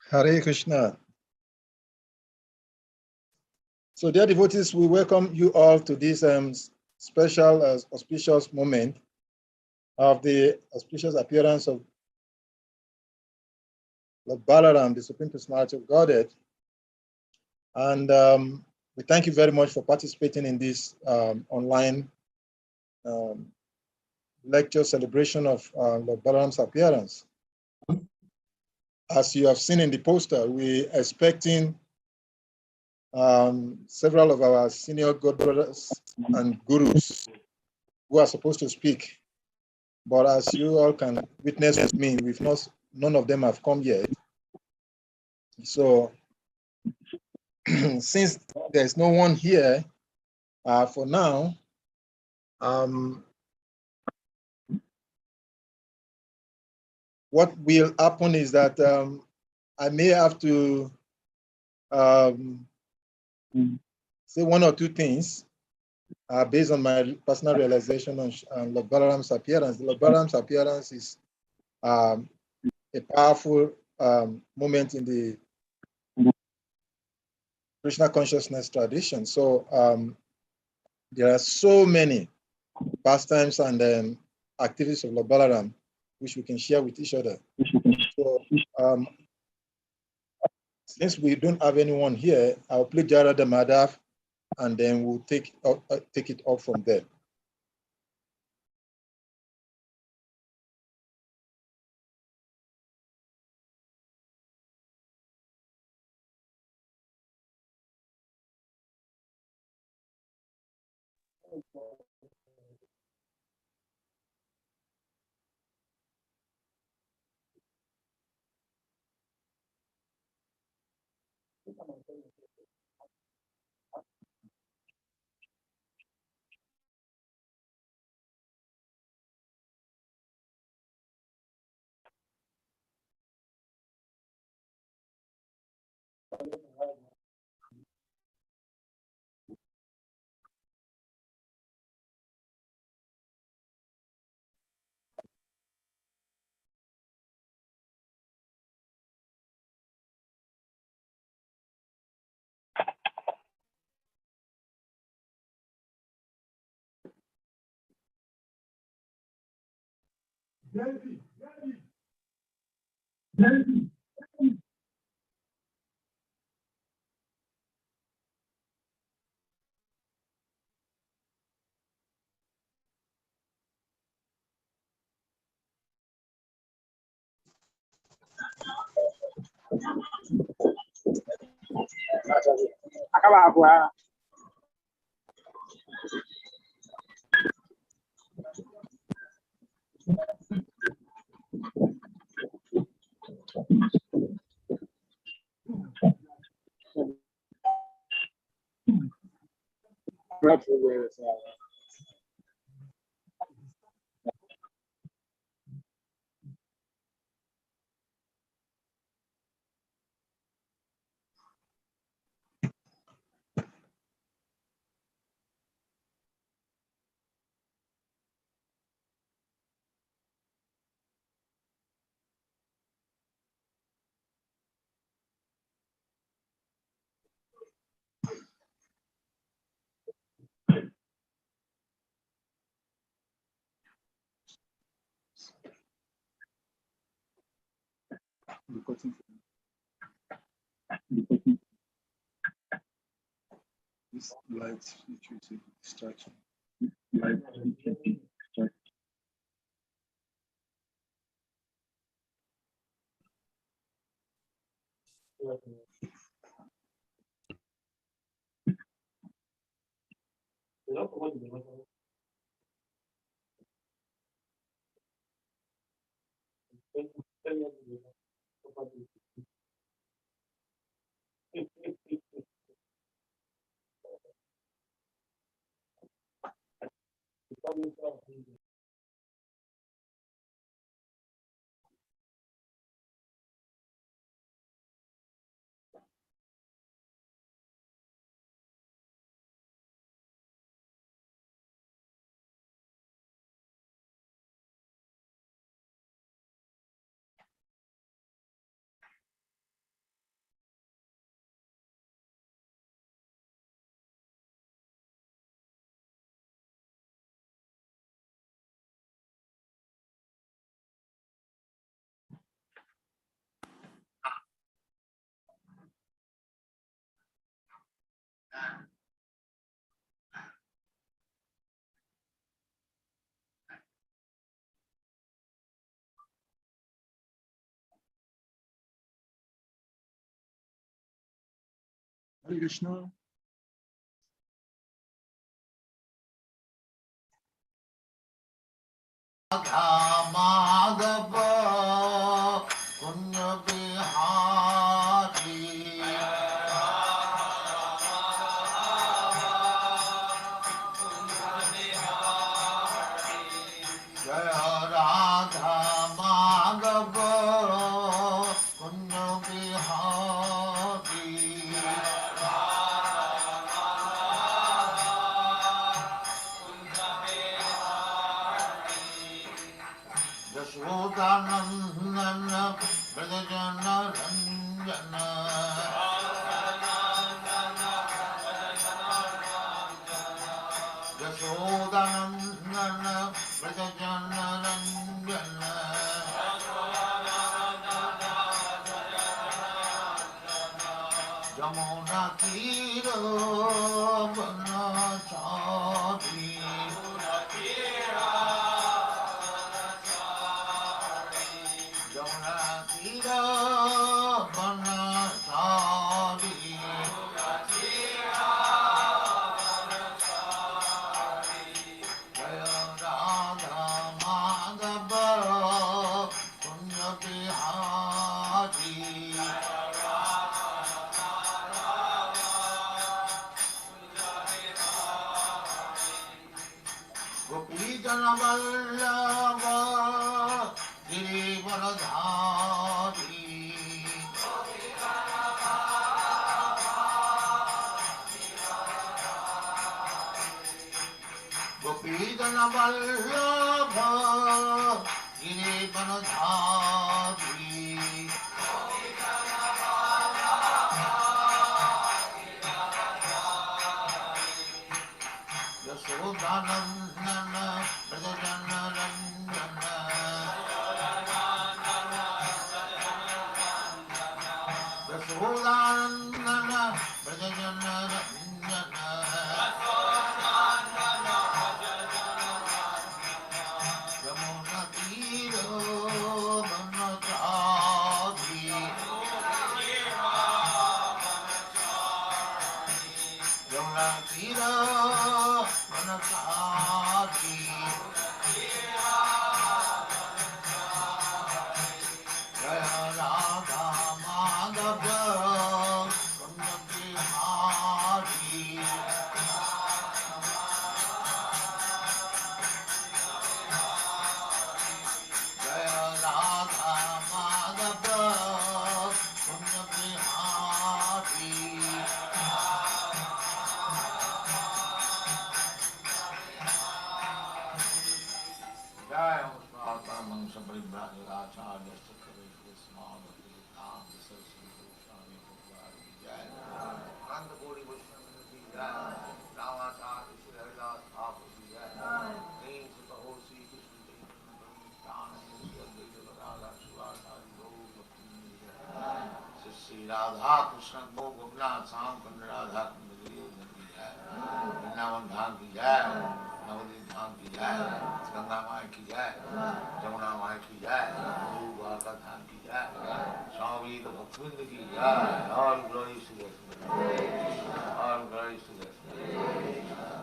Hare Krishna. So, dear devotees, we welcome you all to this special auspicious moment of the auspicious appearance of Lord Balaram, the Supreme Personality of Godhead. And we thank you very much for participating in this online lecture celebration of Lord Balaram's appearance. As you have seen in the poster, we're expecting several of our senior God brothers and gurus who are supposed to speak. But as you all can witness with me, none of them have come yet. So since there's no one here for now, what will happen is that I may have to say one or two things based on my personal realization on Lord Balaram's appearance. Lord Balaram's appearance is a powerful moment in the Krishna consciousness tradition. So there are so many pastimes and activities of Lord Balaram which we can share with each other. So since we don't have anyone here, I'll play Jarada Madhav and then we'll take it off from there. This light feature is a distraction. Hare Krishna.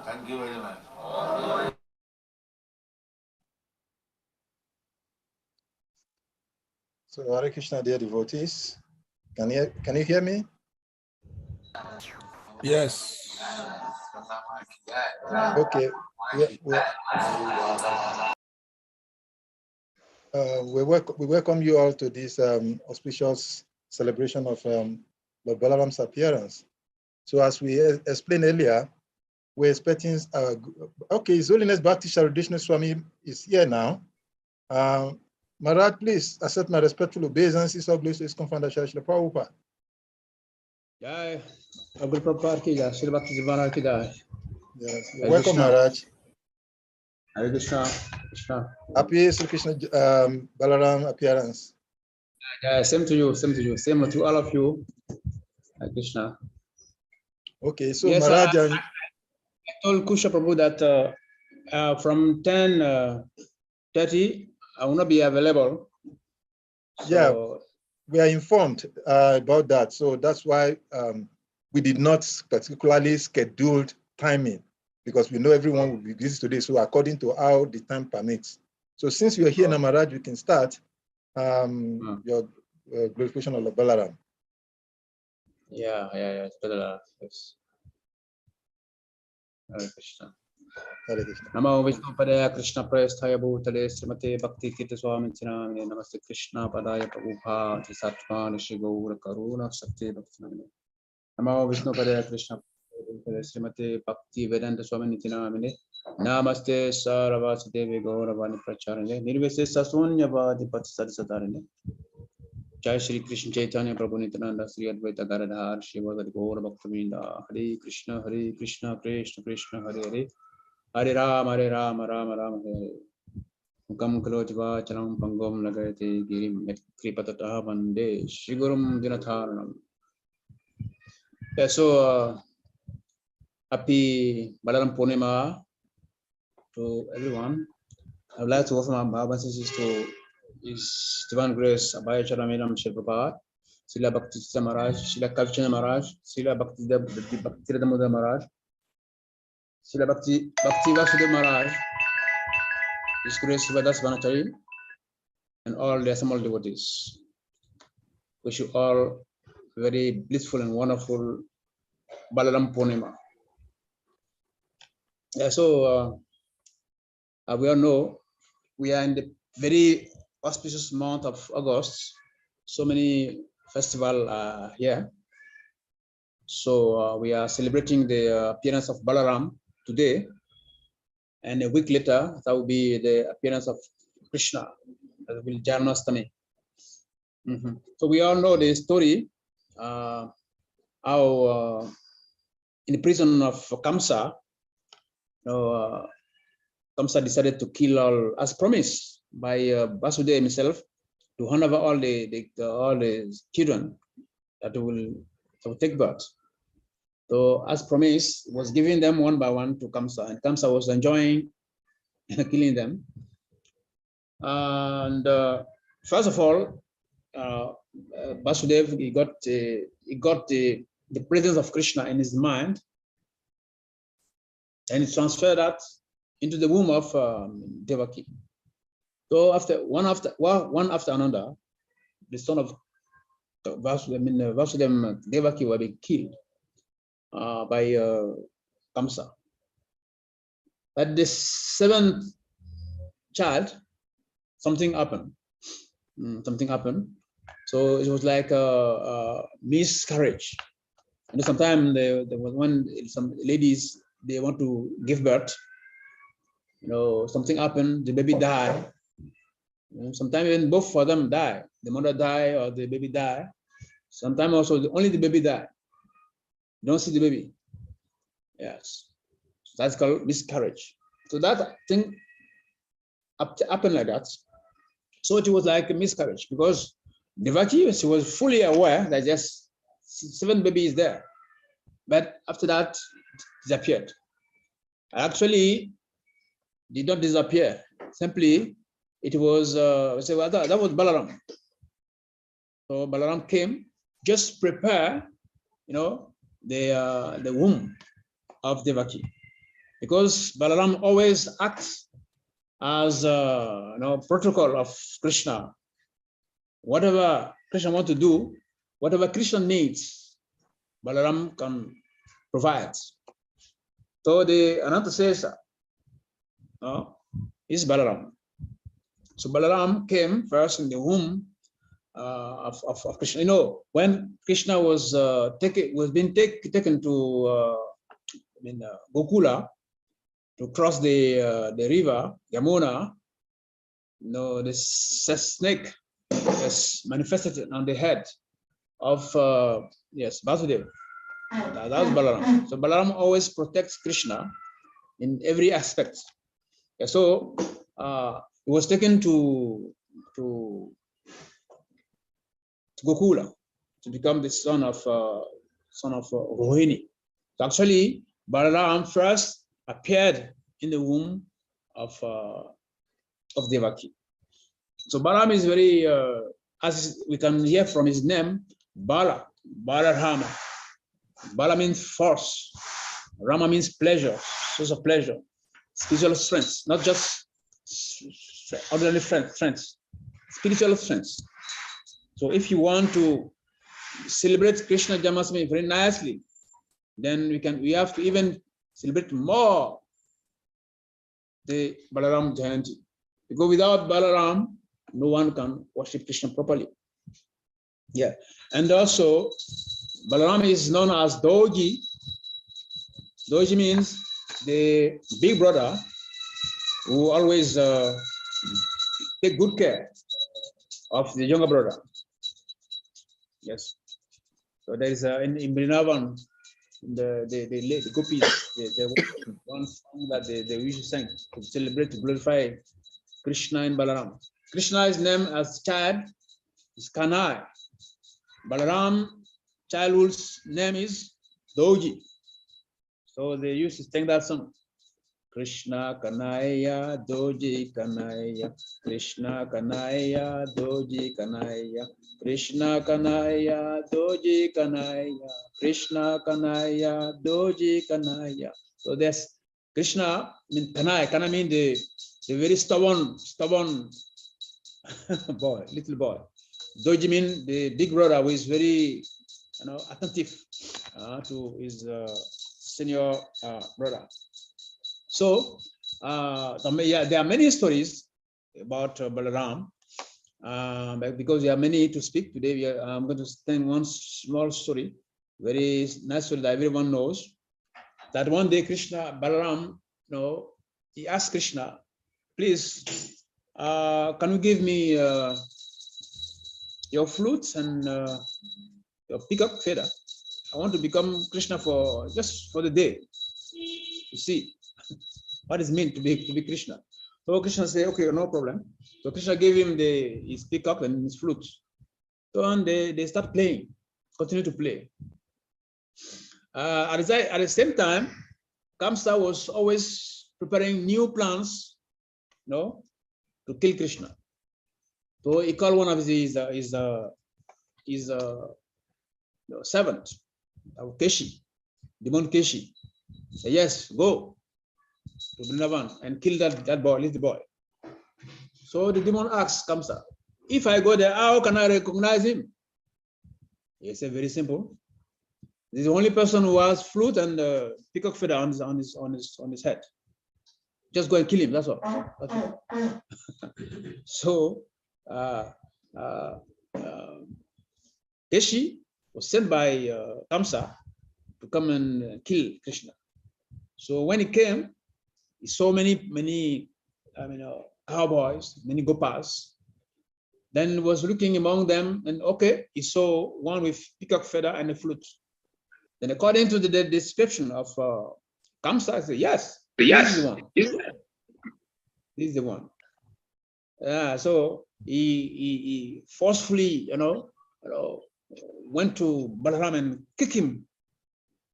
Thank you very much. So Hare Krishna, dear devotees. Can you hear me? Yes. Okay. We welcome you all to this auspicious celebration of Lord Balaram's appearance. So as we explained earlier, we're expecting, okay, His Holiness Bhakti Sharadishna Swami is here now. Maharaj, please accept my respectful obeisances. All glories to His confounder, Srila Prabhupada. Jai, Aguru Prabhupada ki jai, Srila Bhakti Siddhanta ki jai. Yes, welcome, Maharaj. Hare Krishna, Krishna. Happy Sri Krishna Balaram appearance. Jai, same to you, same to all of you. Hare Krishna. Okay, so yes, Maharaj, I told Kusha Prabhu that from 10:30 I will not be available. So, yeah, we are informed about that. So that's why we did not particularly scheduled timing because we know everyone will be busy today. So according to how the time permits. So since you're here, Namaraj, we can start your glorification of Lord Balaram. Yeah, it's better. Yes. Hare Krishna. Hare Krishna. Namo Vishnu Padaya Krishna Prayasthaya Bhutale Srimate Bhakti Tirtha Swami Namine Namaste Krishna Padaya Prabhupada Sattva Nishi Gaura Karuna Sakti Bhakti Namine Namo Vishnu Padaya Krishna Bhutale Srimate Bhakti Vedanta Swami Namine Namaste Saravasi Devi Gauravani Pracharane Nirvise Sasunya Vadi Patsad Sadarane Jai Shri Krishna Chaitanya Prabhu Nityananda Sri Advaita Garadhar Shiva Gaura Bhaktavinda Hare Krishna Krishna Krishna Hare Hare Hare Rama Rama Rama Hare Mukam Kalojva Chalam Pangom Nagayate Girim Kripatata Vande Shigurum Dinatharanam. Yeah, so happy Balaram Purnima to everyone. I would like to offer my obeisances to His Divine Grace Abhaya Charamiram Shilprabhat, Srila Bhakti Maharaj, Srila Kavchana Maharaj, Srila Bhakti Damodar Maharaj, Srila Bhakti Vasudeva Maharaj, His Grace Sivadas Vanachari, and all the assembled devotees. Wish you all very blissful and wonderful Balaram Purnima. Yeah, so we all know we are in the very auspicious month of August. So many festivals here. So we are celebrating the appearance of Balaram today. And a week later, that will be the appearance of Krishna. That will be Janmashtami. So we all know the story, how in the prison of Kamsa, Kamsa decided to kill all, as promised by Vasudeva himself, to hand over all the children that will take birth. So as promised, was giving them one by one to Kamsa, and Kamsa was enjoying killing them. And first of all, Vasudeva he got the presence of Krishna in his mind, and he transferred that into the womb of Devaki. So after one after another, the son of Vasudeva Devaki were being killed by Kamsa. At the seventh child, something happened. So it was like a miscarriage. And sometimes there was some ladies, they want to give birth. Something happened, the baby died. Sometimes even both of them die. The mother die or the baby die. Sometimes also only the baby die. You don't see the baby. Yes. So that's called miscarriage. So that thing happened like that. So it was like a miscarriage because Devaki, she was fully aware that just 7 babies there. But after that, it disappeared. Actually, did not disappear. Simply, it was that was Balaram. So Balaram came, just prepare, the womb of Devaki, because Balaram always acts as protocol of Krishna. Whatever Krishna wants to do, whatever Krishna needs, Balaram can provide. So the Ananta says, is Balaram. So Balaram came first in the womb of Krishna. When Krishna was being taken to Gokula to cross the river Yamuna, the snake was manifested on the head of Vasudeva. That was Balaram. So Balaram always protects Krishna in every aspect. So he was taken to Gokula to become the son of Rohini. So actually, Balaram first appeared in the womb of Devaki. So Balaram is very, as we can hear from his name, Balarama. Bala means force. Rama means pleasure, source of pleasure, spiritual strength, not just ordinary strength, spiritual strength. So if you want to celebrate Krishna Janmashtami very nicely, then we have to even celebrate more the Balaram Jayanti. Because without Balaram, no one can worship Krishna properly. Yeah, and also Balaram is known as Doji. Doji means the big brother who always take good care of the younger brother. Yes. So there is in Vrindavan, the gopis, the one song that they usually sing to celebrate, to glorify Krishna and Balaram. Krishna's name as child is Kanai. Balaram childhood's name is Doji. So they used to sing that song. Krishna Kanaya, Doji Kanaya, Krishna Kanaya, Doji Kanaya, Krishna Kanaya, Doji Kanaya, Krishna Kanaya, Doji Kanaya. So there's Krishna means Kanaya. Kanaya means the very stubborn boy, little boy. Doji means the big brother who is very, attentive to his senior brother. So there are many stories about Balaram, because there are many to speak today. I'm going to tell one small story, very nice story that everyone knows. That one day Balaram, he asked Krishna, please, can you give me your flute and your peacock feather? I want to become Krishna just for the day, to see what is meant to be Krishna. So Krishna said, okay, no problem. So Krishna gave him his peacock and his flute. So and they start playing, continue to play. At the same time, Kamsa was always preparing new plans, to kill Krishna. So he called one of his servant, Keshi, demon Keshi. Said, yes, go to Vrindavan and kill that boy, little boy. So the demon asks Kamsa, if I go there, how can I recognize him? He said, very simple. This is the only person who has flute and peacock feather on his head. Just go and kill him. That's all. That's all. So Keshi was sent by Kamsa to come and kill Krishna. So when he came, he saw many cowboys, many gopas. Then was looking among them, and okay, he saw one with peacock feather and a flute. Then according to the description of Kamsa, I said, yes, this is the one. This is the one. So he forcefully, went to Balaram and kicked him,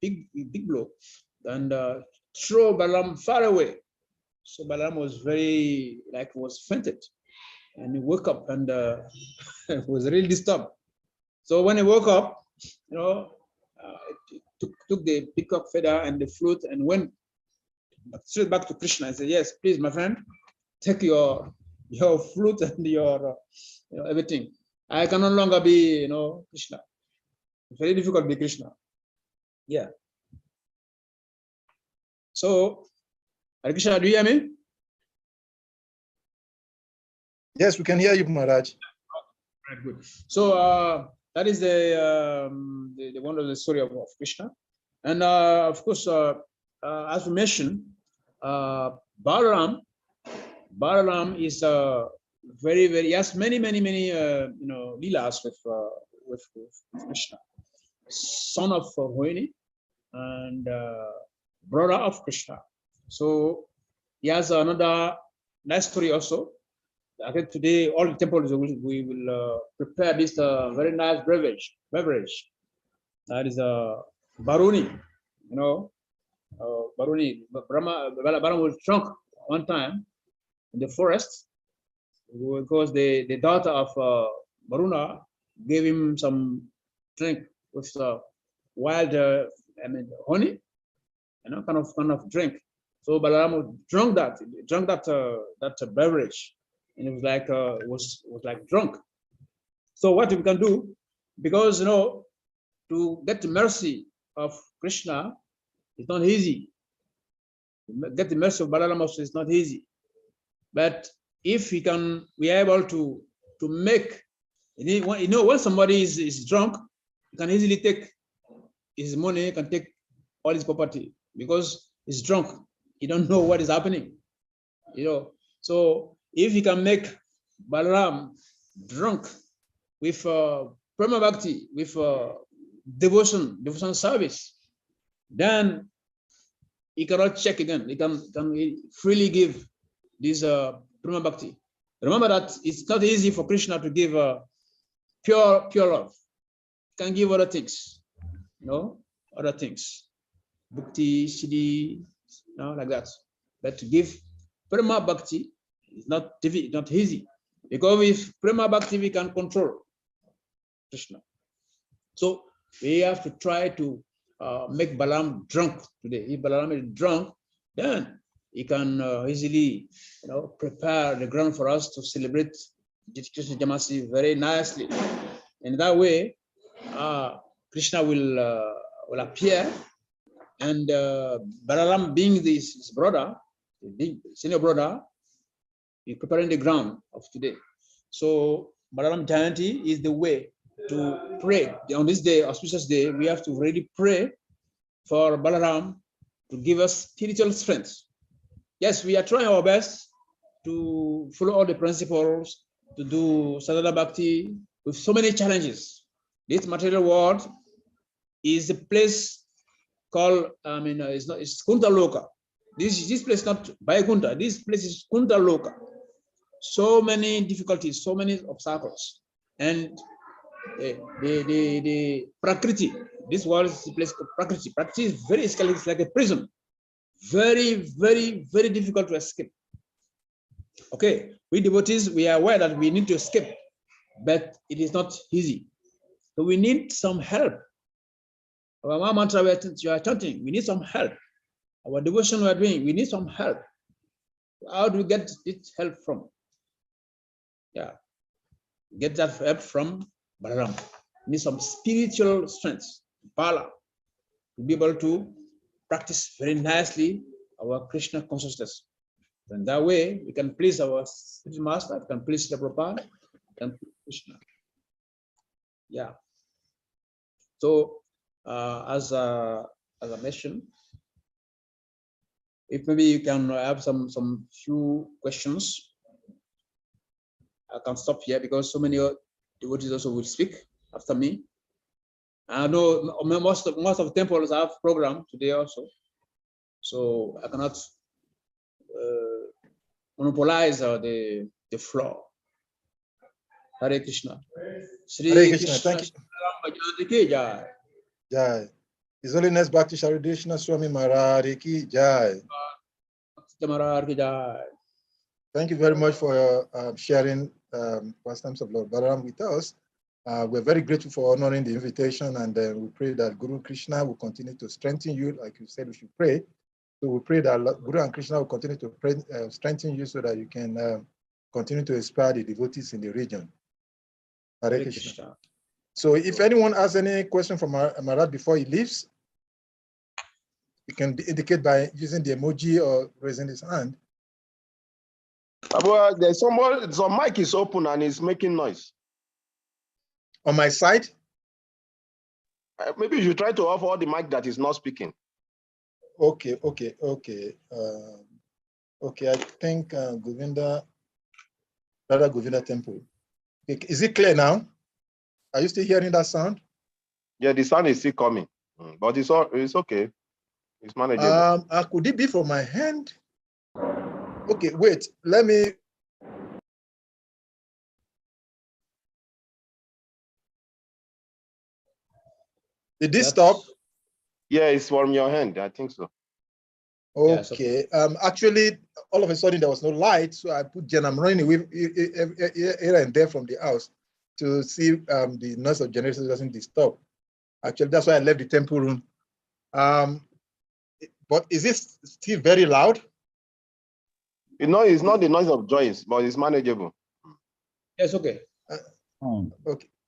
big blow, and throw Balaram far away. So Balaram was was fainted, and he woke up and was really disturbed. So when he woke up, took the peacock feather and the flute and went straight back to Krishna and said, yes, please, my friend, take your flute and your everything. I can no longer be Krishna. It's very difficult to be Krishna. Yeah. So Hare Krishna, do you hear me? Yes, we can hear you, Maharaj. Right, good. So that is the one of the story of Krishna, and of course, as we mentioned, Balaram is very yes, many leelas with Krishna, son of Rohini and brother of Krishna. So he has another nice story also. I think today all the temples we will prepare this very nice beverage. That is Baruni. Baruni. Brahma was drunk one time in the forest because the daughter of Varuna gave him some drink with wild, honey, kind of drink. So Balarama drank that beverage, and it was like was like drunk. So what we can do, because to get the mercy of Krishna, it's not easy. To get the mercy of Balarama is not easy. But if we are able to make, when somebody is drunk, you can easily take his money, you can take all his property, because he's drunk. He don't know what is happening. So if you can make Balaram drunk with Prema Bhakti, with devotion service, then he cannot check again. He can freely give this Prema Bhakti. Remember that it's not easy for Krishna to give pure love. He can give other things, other things, Bhakti, Siddhi, like that. But to give Prema Bhakti is not easy, because with Prema Bhakti we can control Krishna. So we have to try to make Balaram drunk today. If Balaram is drunk, then he can easily, prepare the ground for us to celebrate Krishna Jayanti very nicely. In that way, Krishna will appear, and Balaram, being his brother, the senior brother, is preparing the ground of today. So Balaram Jayanti is the way to pray. On this day, auspicious day, we have to really pray for Balaram to give us spiritual strength. Yes, we are trying our best to follow all the principles, to do Sadhana Bhakti with so many challenges. This material world is a place called, it's Kunta Loka. This place is not Vaikuntha. This place is Kunta Loka. So many difficulties, so many obstacles, and the Prakriti. This world is a place called Prakriti. Prakriti is very scary. It's like a prison. Very, very, very difficult to escape. Okay, we devotees, we are aware that we need to escape, but it is not easy. So we need some help. Our mantra we are chanting, we need some help. Our devotion we are doing, we need some help. How do we get this help from? Yeah, get that help from Balaram. We need some spiritual strength, Bala, to be able to practice very nicely our Krishna consciousness. And that way we can please our spiritual master, we can please the Prabhupada, and Krishna. Yeah. So as I mentioned, if maybe you can have some few questions, I can stop here because so many devotees also will speak after me. I know most of temples have program today also, so I cannot monopolize the floor. Hare Krishna. Hare Krishna. Thank you. Jai. His Holiness Bhakti Sharadeshna Swami Maharaj ki Jai. Thank you very much for sharing pastimes of Lord Balaram with us. We're very grateful for honoring the invitation, and we pray that Guru Krishna will continue to strengthen you. Like you said, we should pray. So we pray that Guru and Krishna will continue to pray, strengthen you so that you can continue to inspire the devotees in the region. Hare Krishna. So if anyone has any question from Maharaj before he leaves, you can indicate by using the emoji or raising his hand. Well, there's someone, some mic is open and it's making noise. On my side? Maybe you should try to off all the mic that is not speaking. Okay. Okay, I think Govinda, Radha Govinda Temple. Is it clear now? Are you still hearing that sound? Yeah, the sound is still coming, but it's okay. It's manageable. Could it be from my hand? Okay, wait, let me. Did this stop? Yeah, it's from your hand. I think so. Okay. Actually, all of a sudden there was no light, so I put Jen. I'm running away here and there from the house to see the noise of generators doesn't disturb. Actually, that's why I left the temple room. But is this still very loud? You know, it's not the noise of joints, but it's manageable. Yes, okay.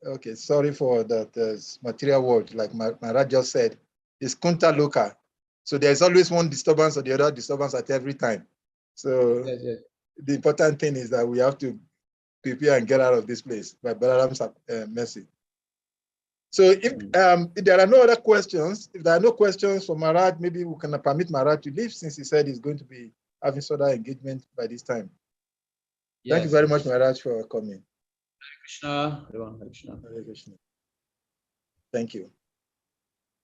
Okay. Sorry for that material word. Like Maharaj just said, it's kunta loka. So there's always one disturbance or the other disturbance at every time. So Yes. the important thing is that we have to prepare and get out of this place by Balaram's mercy. So if there are no other questions, if there are no questions for Maharaj, maybe we can permit Maharaj to leave, since he said he's going to be having further engagement by this time. Yes, Thank you very much, Maharaj, for coming. Krishna, everyone, Hare Krishna. Hare Krishna. Thank you.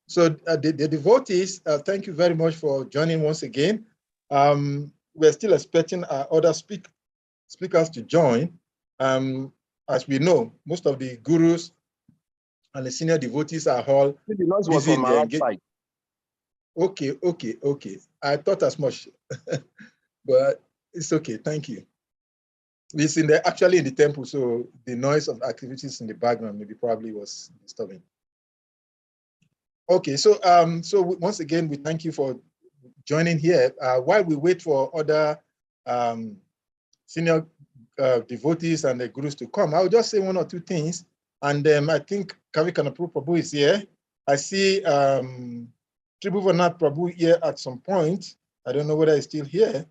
So the devotees, thank you very much for joining once again. We're still expecting our other speakers to join. As we know, most of the gurus and the senior devotees are all The noise was busy from in their my side. Okay. I thought as much, but it's okay. Thank you. It's actually in the temple, so the noise of activities in the background maybe probably was disturbing. Okay, so once again we thank you for joining here. While we wait for other senior devotees and the gurus to come, I'll just say one or two things, and I think Kavikanapu Prabhu is here. I see Tribhuvanath Prabhu here at some point. I don't know whether he's still here.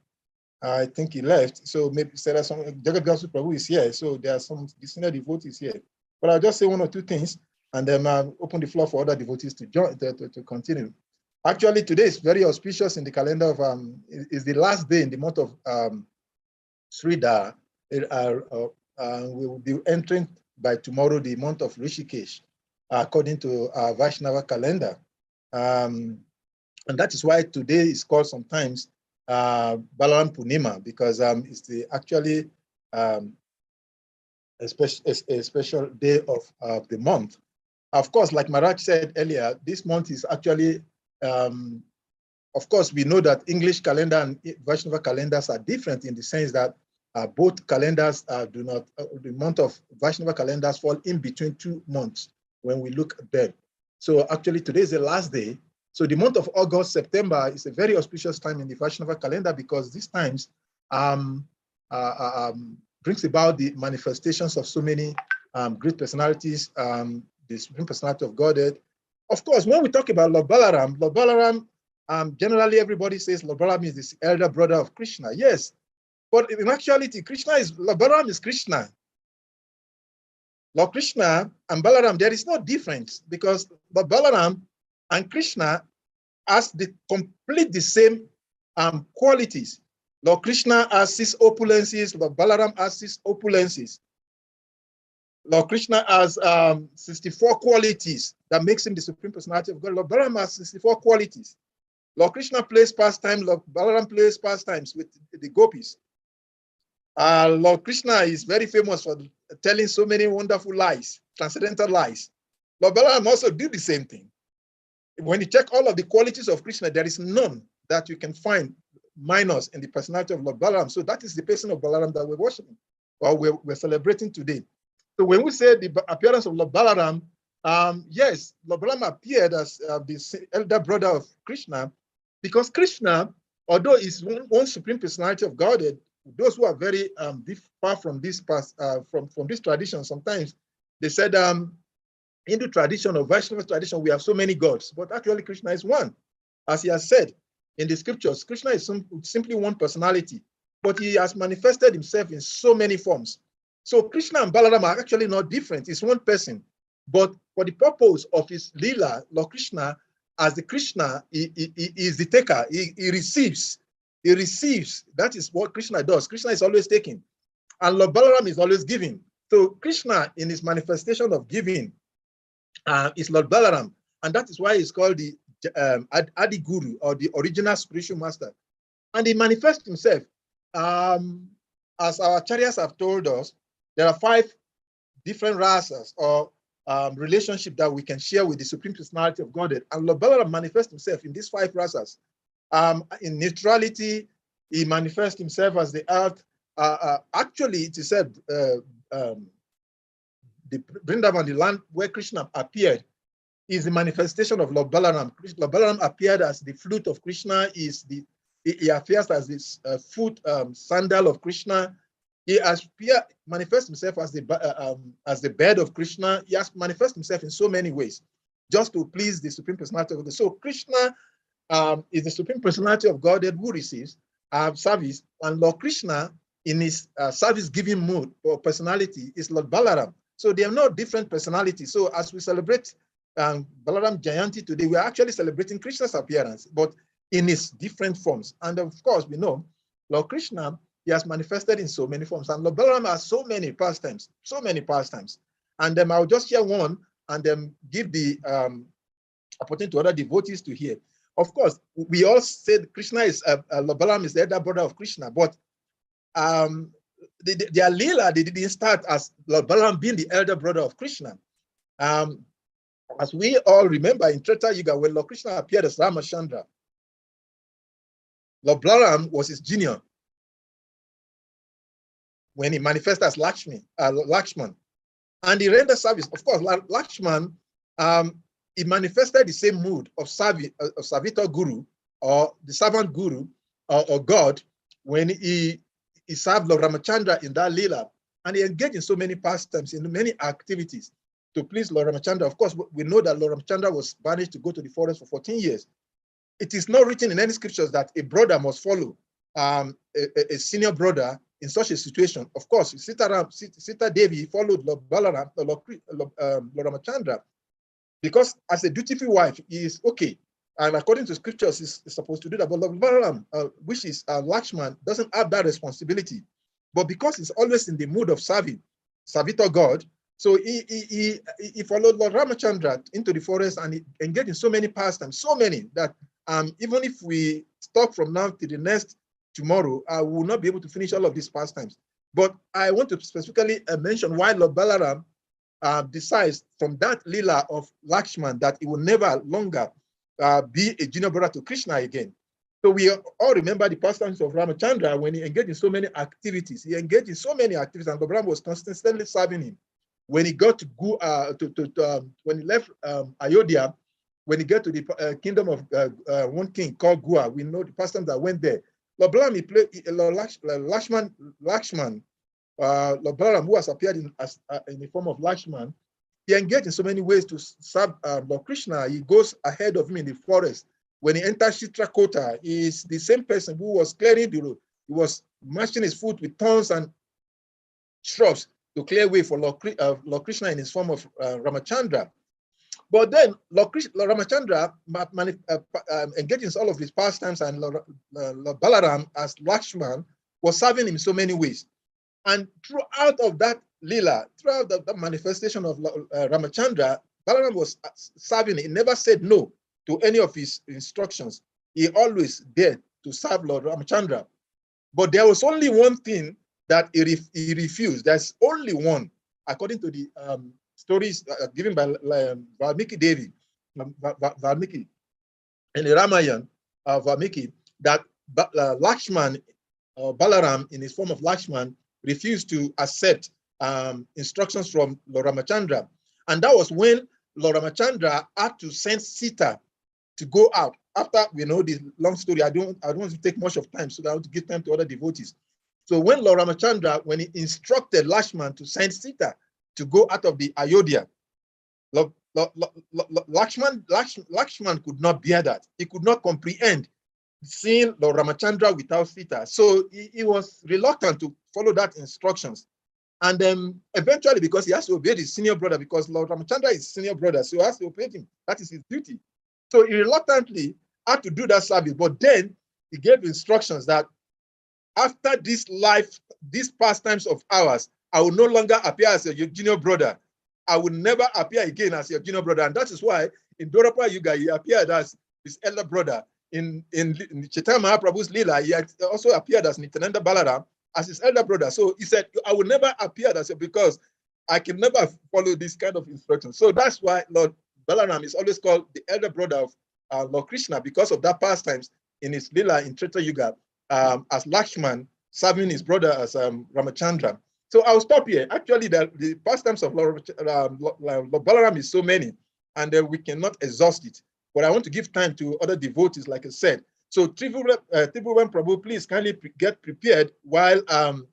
I think he left. So maybe Jagat Gasu Prabhu is here. So there are some senior devotees here. But I'll just say one or two things and then open the floor for other devotees to join to continue. Actually, today is very auspicious in the calendar of is the last day in the month of Sridhar. We will be entering by tomorrow the month of Rishikesh, according to our Vaishnava calendar. And that is why today is called sometimes Balaram Purnima, because it's actually a special day of the month. Of course, like Maharaj said earlier, this month is actually, of course, we know that English calendar and Vaishnava calendars are different in the sense that both calendars do not, the month of Vaishnava calendars fall in between 2 months when we look at them. So actually today is the last day. So the month of August, September is a very auspicious time in the Vaishnava calendar because these times brings about the manifestations of so many great personalities, the Supreme Personality of Godhead. Of course, when we talk about Lord Balaram, generally everybody says Lord Balaram is the elder brother of Krishna. Yes, but in actuality, Lord Balaram is Krishna. Lord Krishna and Balaram, there is no difference because Lord Balaram and Krishna has the same qualities. Lord Krishna has 6 opulences, Lord Balaram has 6 opulences. Lord Krishna has 64 qualities that makes him the Supreme Personality of God. Lord Balaram has 64 qualities. Lord Krishna plays pastime, Lord Balaram plays pastimes with the gopis. Lord Krishna is very famous for telling so many wonderful lies, transcendental lies. Lord Balaram also do the same thing. When you check all of the qualities of Krishna, there is none that you can find minus in the personality of Lord Balaram. So that is the person of Balaram that we're worshiping, or we're celebrating today. So when we say the appearance of Lord Balaram, yes, Lord Balaram appeared as the elder brother of Krishna, because Krishna, although is one supreme personality of Godhead, those who are very far from this from this tradition, sometimes they said Hindu tradition or Vaishnava tradition, we have so many gods, but actually Krishna is one. As he has said in the scriptures, Krishna is simply one personality, but he has manifested himself in so many forms. So Krishna and Balaram are actually not different. It's one person, but for the purpose of his Leela, Lord Krishna, as the Krishna, he is the taker. He receives. He receives. That is what Krishna does. Krishna is always taking, and Lord Balaram is always giving. So Krishna, in his manifestation of giving, is Lord Balaram, and that is why he's called the Adi Guru, or the original spiritual master. And he manifests himself. As our acharyas have told us, there are 5 different rasas or relationship that we can share with the Supreme Personality of Godhead. And Lord Balaram manifests himself in these 5 rasas. In neutrality, he manifests himself as the earth. Actually, it is said the Vrindavan, the land where Krishna appeared, is the manifestation of Lord Balaram. Lord Balaram appeared as the flute of Krishna. He appears as this foot sandal of Krishna. He has manifested himself as the bed of Krishna. He has manifested himself in so many ways, just to please the Supreme Personality of God. So Krishna is the Supreme Personality of Godhead who receives service, and Lord Krishna, in his service-giving mood or personality, is Lord Balaram. So they are not different personalities. So as we celebrate Balaram Jayanti today, we are actually celebrating Krishna's appearance, but in its different forms. And of course, we know Lord Krishna, he has manifested in so many forms. And Lord Balaram has so many pastimes. And then I'll just share one and then give the opportunity to other devotees to hear. Of course, we all said Krishna is, Lord Balaram is the elder brother of Krishna, but their lila, they didn't start as Lord Balaram being the elder brother of Krishna. As we all remember in Treta Yuga, when Lord Krishna appeared as Ramachandra, Lord Balaram was his junior when he manifested as Lakshman. And he rendered service. Of course, Lakshman, he manifested the same mood of Servitor Guru, or the servant Guru, or God, when he served Lord Ramachandra in that Leela. And he engaged in so many pastimes, in many activities to please Lord Ramachandra. Of course, we know that Lord Ramachandra was banished to go to the forest for 14 years. It is not written in any scriptures that a brother must follow a senior brother in such a situation. Of course, Sita Devi followed Lord Balaram, Lord Ramachandra, because as a dutiful wife, he is okay. And according to scriptures, is supposed to do that. But Lord Balaram, which is Lakshman, doesn't have that responsibility. But because he's always in the mood of serving God, so he followed Lord Ramachandra into the forest and he engaged in so many pastimes, so many that even if we stop from now to the next tomorrow, I will not be able to finish all of these pastimes. But I want to specifically mention why Lord Balaram decides from that lila of Lakshman that he will never longer be a junior brother to Krishna again. So we all remember the pastimes of Ramachandra when he engaged in so many activities. He engaged in so many activities, and Lord Balaram was constantly serving him. When he got to when he left Ayodhya, when he got to the kingdom of one king called Gua, we know the pastimes that went there. Lord Balaram, he played Lakshman, Lord Balaram, who has appeared in the form of Lakshman, he engaged in so many ways to serve Lord Krishna. He goes ahead of him in the forest. When he enters Chitrakuta, he is the same person who was clearing the road. He was mashing his foot with thorns and shrubs to clear way for Lord Krishna in his form of Ramachandra. But then Lord Ramachandra engaged in all of his pastimes, and Lord Balaram as Lakshman was serving him in so many ways. And throughout of that lila, throughout the manifestation of Ramachandra, Balaram was serving. He never said no to any of his instructions. He always dared to serve Lord Ramachandra. But there was only one thing that he refused. There's only one, according to the stories given by Valmiki Devi, Valmiki, in the Ramayana, Valmiki, that Lakshman, Balaram, in his form of Lakshman, refused to accept instructions from Lord Ramachandra. And that was when Lord Ramachandra had to send Sita to go out. After we know this long story, I don't want to take much of time, so that I want to give time to other devotees. So when Lord Ramachandra, when he instructed Lakshman to send Sita to go out of the Ayodhya, Lakshman could not bear that. He could not comprehend seeing Lord Ramachandra without Sita. So he was reluctant to follow that instructions. And then eventually, because he has to obey his senior brother, because Lord Ramachandra is senior brother, so he has to obey him. That is his duty. So he reluctantly had to do that service. But then he gave instructions that after this life, these pastimes of ours, I will no longer appear as your junior brother. I will never appear again as your junior brother. And that is why in Dwarapa Yuga, he appeared as his elder brother. In Chaitanya Mahaprabhu's Leela, he also appeared as Nityananda Balaram as his elder brother. So he said, I will never appear as because I can never follow this kind of instruction. So that's why Lord Balaram is always called the elder brother of Lord Krishna, because of that pastimes in his Leela in Treta Yuga, as Lakshman serving his brother as Ramachandra. So I'll stop here. Actually, the pastimes of Lord Balaram is so many. and we cannot exhaust it. But I want to give time to other devotees, like I said. So Tribhuvan Prabhu, please kindly get prepared while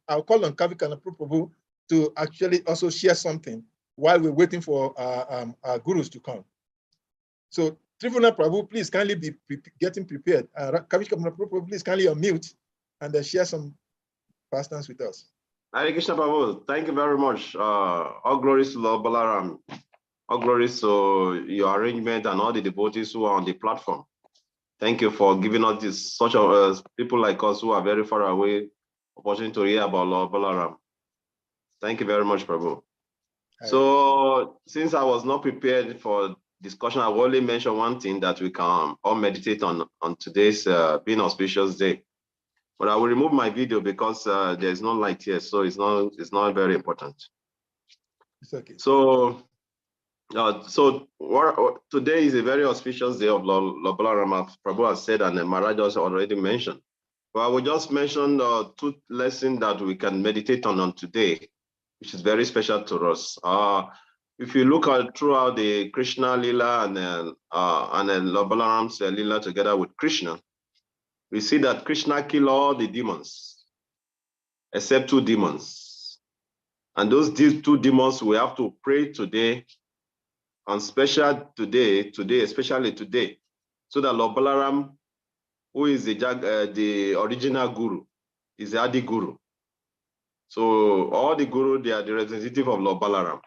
I'll call on Kavik and Prabhu to actually also share something while we're waiting for our gurus to come. So Tribhuvan Prabhu, please kindly be getting prepared. Kavik and Prabhu, please kindly unmute and share some pastimes with us. Hare Krishna Prabhu, thank you very much. All glories to Lord Balaram. All glories to your arrangement and all the devotees who are on the platform. Thank you for giving us this, such people like us who are very far away, opportunity to hear about Lord Balaram. Thank you very much, Prabhu. So, since I was not prepared for discussion, I will only mention one thing that we can all meditate on today's being auspicious day. But I will remove my video because there's no light here, so it's not very important. It's okay. So today is a very auspicious day of Lord Balarama. Prabhu has said, and Maharaj has already mentioned. But I will just mention two lessons that we can meditate on today, which is very special to us. If you look at throughout the Krishna Lila and Lord Balaram's Lila together with Krishna, we see that Krishna killed all the demons, except 2 demons. And those 2 demons we have to pray today, and special today, especially today, so that Lord Balaram, who is the original guru, is the Adi Guru. So all the guru, they are the representative of Lord Balaram.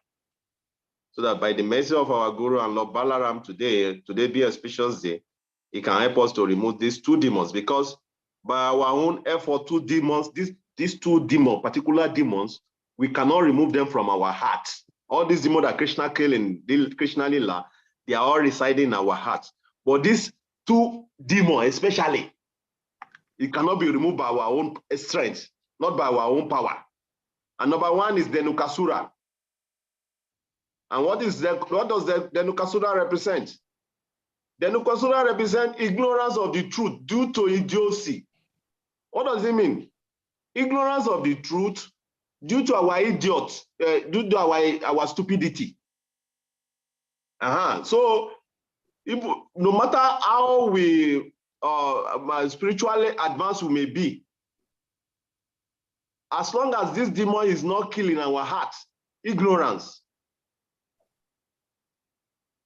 So that by the mercy of our guru and Lord Balaram today be a special day, he can help us to remove these 2 demons, because by our own effort, 2 demons, these 2 demons, particular demons, we cannot remove them from our heart. All these demons that Krishna killed in Krishna Lila, they are all residing in our hearts. But these 2 demons, especially, it cannot be removed by our own strength, not by our own power. And number 1 is the Nukasura. And what does the Nukasura represent? The Nukasura represents ignorance of the truth due to idiocy. What does it mean? Ignorance of the truth due to our due to our stupidity. So, no matter how we spiritually advanced we may be, as long as this demon is not killing our hearts, ignorance,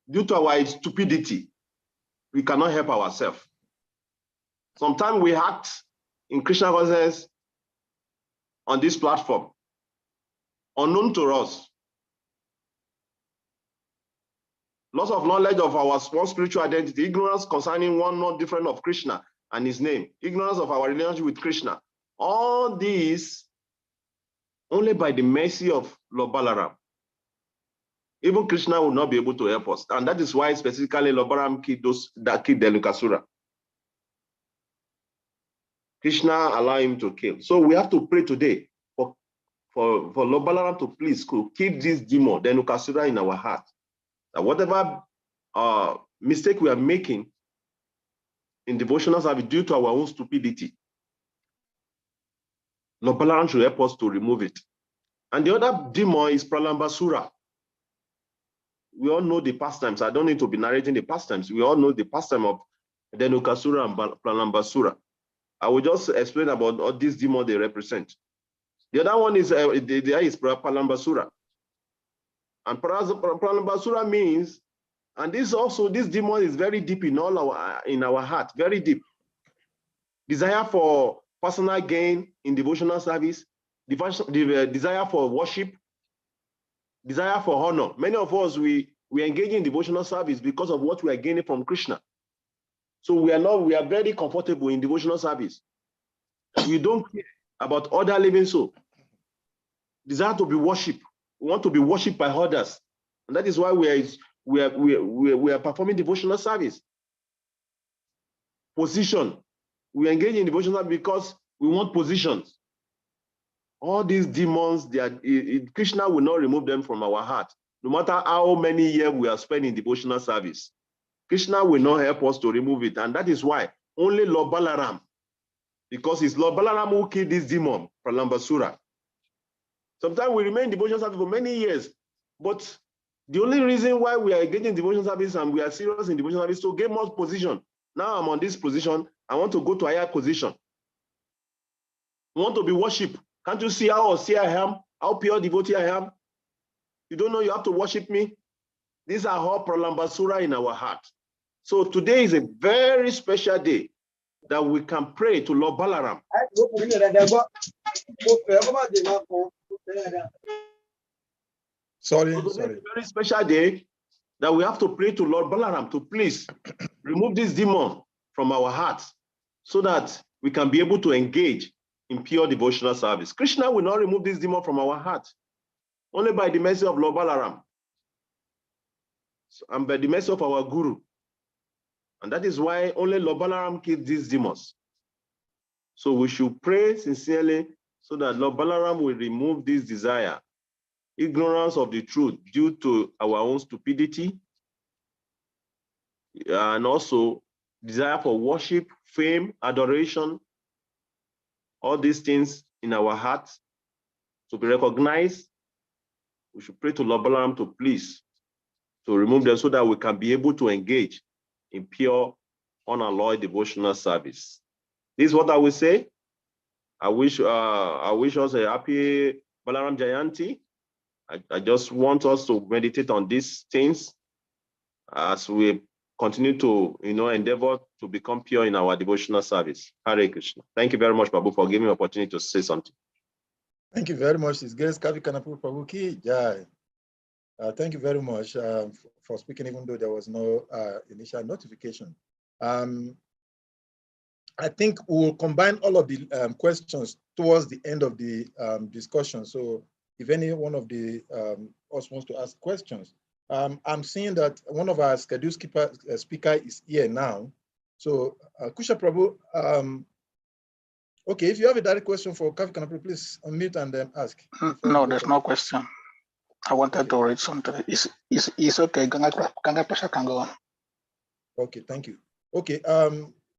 due to our stupidity, we cannot help ourselves. Sometimes we act in Krishna consciousness on this platform, unknown to us. Loss of knowledge of our small spiritual identity, ignorance concerning one not different of Krishna and his name, ignorance of our relationship with Krishna. All these only by the mercy of Lord Balaram. Even Krishna will not be able to help us. And that is why specifically Lord Balaram killed those that killed the Nukasura. Krishna allowed him to kill. So we have to pray today for Lord Balaram to please keep this demon, the Nukasura, in our heart. That whatever mistake we are making in devotional service due to our own stupidity, Lord Balaram should help us to remove it. And the other demon is Pralambasura. We all know the pastimes. I don't need to be narrating the pastimes. We all know the pastime of Dhenukasura and Pralambasura. I will just explain about all these demons they represent. The other one is Pralambasura. And Pralambasura means, and this demon is very deep in our heart, very deep. Desire for personal gain in devotional service, desire for worship, desire for honor. Many of us, we engage in devotional service because of what we are gaining from Krishna. So we are very comfortable in devotional service. We don't care about other living souls. Desire to be worshipped. We want to be worshipped by others. And that is why we are performing devotional service. Position. We engage in devotional service because we want positions. All these demons, Krishna will not remove them from our heart. No matter how many years we are spending in devotional service, Krishna will not help us to remove it. And that is why only Lord Balaram, because it's Lord Balaram who killed this demon, Pralambasura. Sometimes we remain in devotional service for many years, but The only reason why we are engaging in devotion service and we are serious in devotion service is to gain more position. Now I'm on this position. I want to go to a higher position. I want to be worshipped. Can't you see how austere I am? How pure devotee I am? You don't know you have to worship me? These are all pralambasura in our heart. So today is a very special day that we can pray to Lord Balaram. Sorry. It's a very special day that we have to pray to Lord Balaram to please remove this demon from our hearts so that we can be able to engage in pure devotional service. Krishna will not remove this demon from our hearts, only by the mercy of Lord Balaram and by the mercy of our Guru. And that is why only Lord Balaram kills these demons. So we should pray sincerely so that Lord Balaram will remove this desire, ignorance of the truth due to our own stupidity, and also desire for worship, fame, adoration, all these things in our hearts to be recognized. We should pray to Lord Balaram to please to remove them so that we can be able to engage in pure, unalloyed devotional service. This is what I will say. I wish us a happy Balaram Jayanti. I just want us to meditate on these things as we continue to endeavor to become pure in our devotional service. Hare Krishna. Thank you very much, Babu, for giving me the opportunity to say something. Thank you very much. His Grace Kavi Kanapu Prabhu Ki Jai. Thank you very much for speaking, even though there was no initial notification. I think we'll combine all of the questions towards the end of the discussion. So if any one of the us wants to ask questions, I'm seeing that one of our scheduled speaker is here now. So Kusha Prabhu, okay, if you have a direct question for Kavi Kanapu, please unmute and then ask. No, there's no question. I wanted to read something. It's okay. Ganga Prasad can go on. Okay, thank you. Okay,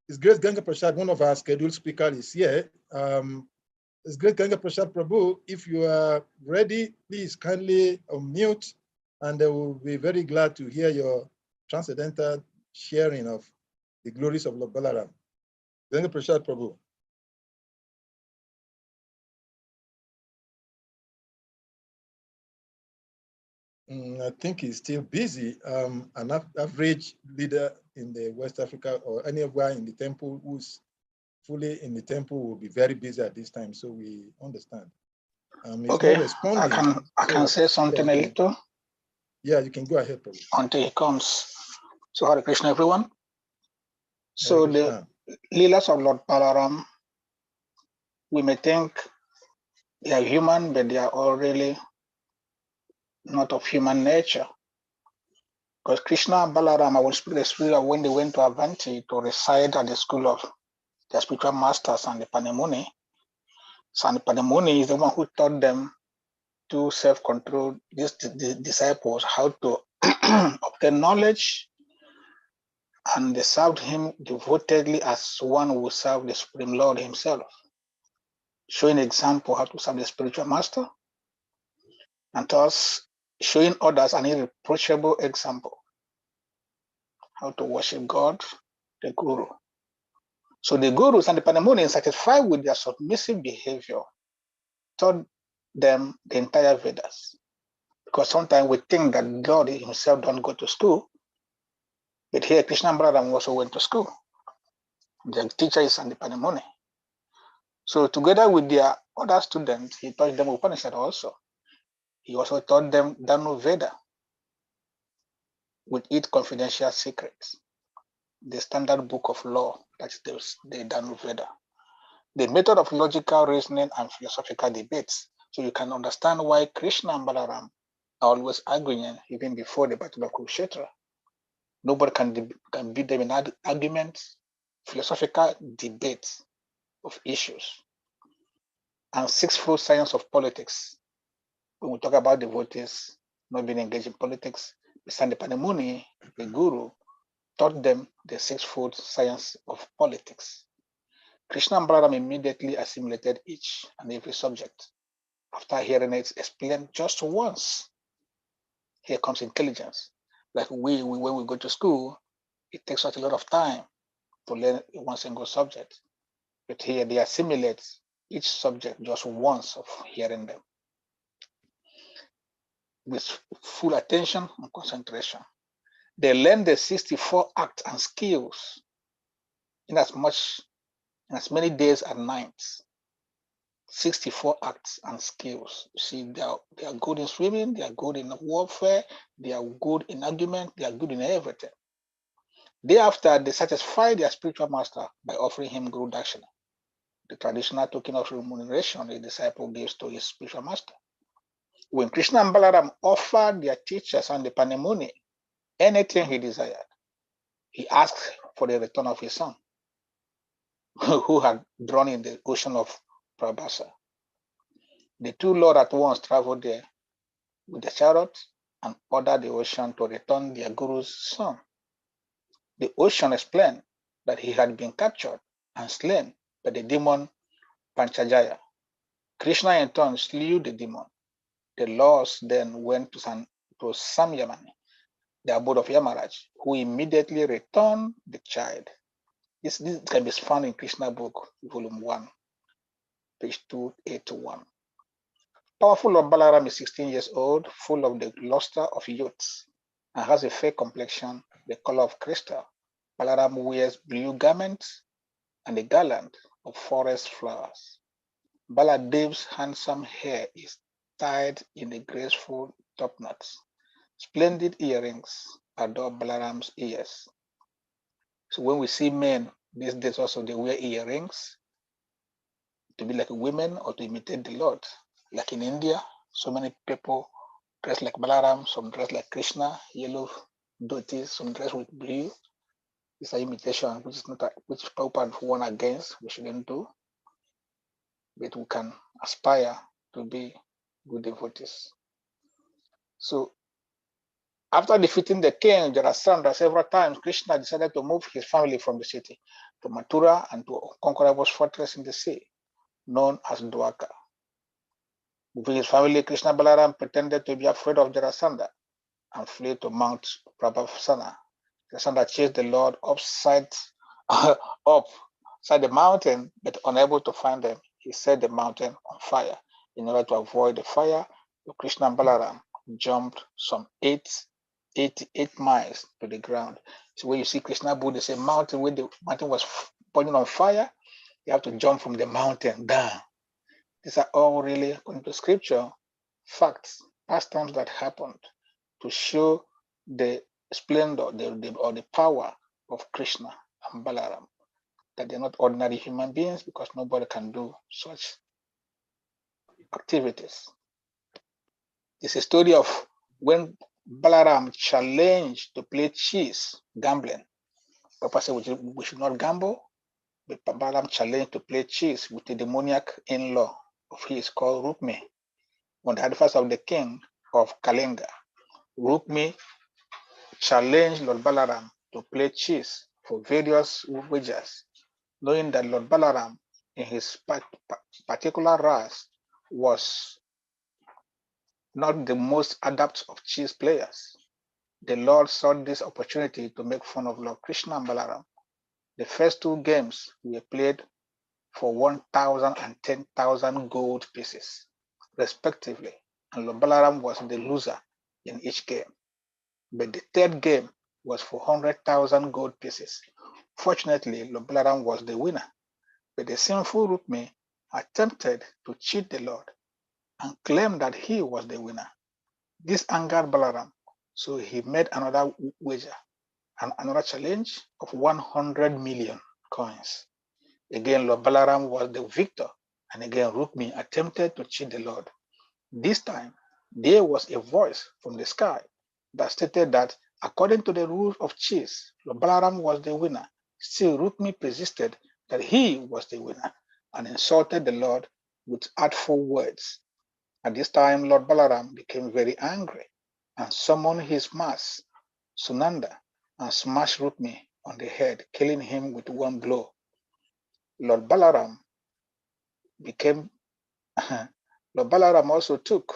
His Grace Ganga Prasad, one of our scheduled speakers, is here. His Grace Ganga Prasad Prabhu, if you are ready, please kindly unmute, and I will be very glad to hear your transcendental sharing of the glories of Lord Balaram. Ganga Prasad Prabhu. I think he's still busy. An average leader in the West Africa or anywhere in the temple who's fully in the temple will be very busy at this time, so we understand. Okay, I can say something a little. Yeah, you can go ahead, Prabhu. Until he comes. So Hare Krishna, everyone. So the Leelas of Lord Balaram, we may think they are human, but they are all really not of human nature. Because Krishna and Balarama will speak the spirit of when they went to Avanti to reside at the school of their spiritual masters and the Panemuni. So the Panemuni is the one who taught them to self-control these disciples how to obtain knowledge, and they served him devotedly as one who served the Supreme Lord himself, showing example how to serve the spiritual master, and thus showing others an irreproachable example how to worship God, the Guru. So the Gurus and the Panemuni, satisfied with their submissive behavior, taught them the entire Vedas. Because sometimes we think that God himself don't go to school, but here Krishna and Balaram also went to school. The teacher is and the Panemuni. So together with their other students, he taught them Upanishad also. He also taught them Danu Veda with its confidential secrets, the standard book of law, that's the Danu Veda. The method of logical reasoning and philosophical debates. So you can understand why Krishna and Balaram are always arguing even before the Battle of Kurukshetra. Nobody can beat them in arguments, philosophical debates of issues. And sixfold science of politics. When we talk about devotees not being engaged in politics, the Panemuni, the Guru, taught them the sixfold science of politics. Krishna and Balaram immediately assimilated each and every subject after hearing it explained just once. Here comes intelligence. Like when we go to school, it takes us a lot of time to learn one single subject. But here they assimilate each subject just once of hearing them with full attention and concentration. They learn the 64 acts and skills in as many days and nights. 64 acts and skills. You see, they are good in swimming, they are good in warfare, they are good in argument, they are good in everything. Thereafter, they satisfy their spiritual master by offering him Guru Dakshina, the traditional token of remuneration a disciple gives to his spiritual master. When Krishna and Balaram offered their teachers and the Panimuni anything he desired, he asked for the return of his son, who had drawn in the ocean of Prabhasa. The two lords at once traveled there with the chariot and ordered the ocean to return their guru's son. The ocean explained that he had been captured and slain by the demon Panchajaya. Krishna in turn slew the demon. The lords then went to Samyamani, the abode of Yamaraj, who immediately returned the child. This can be found in Krishna book, volume 1, page 281. Powerful Lord Balaram is 16 years old, full of the luster of youth, and has a fair complexion, the color of crystal. Balaram wears blue garments and a garland of forest flowers. Baladev's handsome hair is tied in a graceful topknots. Splendid earrings adorn Balaram's ears. So when we see men these days also, they wear earrings to be like women or to imitate the Lord. Like in India, so many people dress like Balaram, some dress like Krishna, yellow dhotis, some dress with blue. It's an imitation, which is not which Prabhupada warned against. We shouldn't do, but we can aspire to be good devotees. So after defeating the king Jarasandha several times, Krishna decided to move his family from the city to Mathura and to a conquerable fortress in the sea, known as Dwarka. Moving his family, Krishna Balaram pretended to be afraid of Jarasandha and fled to Mount Prabhavasana. Jarasandha chased the Lord upside the mountain, but unable to find them, he set the mountain on fire. In order to avoid the fire, Krishna and Balaram jumped some 88 miles to the ground. So when you see Krishna Buddha, say mountain, when the mountain was burning on fire, you have to jump from the mountain down. These are all really, according to scripture, facts, past times that happened to show the splendor or the power of Krishna and Balaram, that they're not ordinary human beings because nobody can do such activities. It's a story of when Balaram challenged to play chess, gambling. Papa said we should not gamble, but Balaram challenged to play chess with a demoniac in-law of his called Rukmi on the advice of the king of Kalinga. Rukmi challenged Lord Balaram to play chess for various wagers, knowing that Lord Balaram in his particular race was not the most adept of chess players. The Lord saw this opportunity to make fun of Lord Krishna and Balaram. The first two games were played for 1,000 and 10,000 gold pieces, respectively, and Lord Balaram was the loser in each game. But the third game was for 100,000 gold pieces. Fortunately, Lord Balaram was the winner, but the sinful Rukmi attempted to cheat the Lord and claimed that he was the winner. This angered Balaram, so he made another wager and another challenge of 100 million coins. Again, Lord Balaram was the victor, and again Rukmi attempted to cheat the Lord. This time, there was a voice from the sky that stated that according to the rules of chess, Lord Balaram was the winner. Still, Rukmi persisted that he was the winner and insulted the Lord with artful words. At this time, Lord Balaram became very angry and summoned his mass, Sunanda, and smashed Rukmi on the head, killing him with one blow. Lord Balaram also took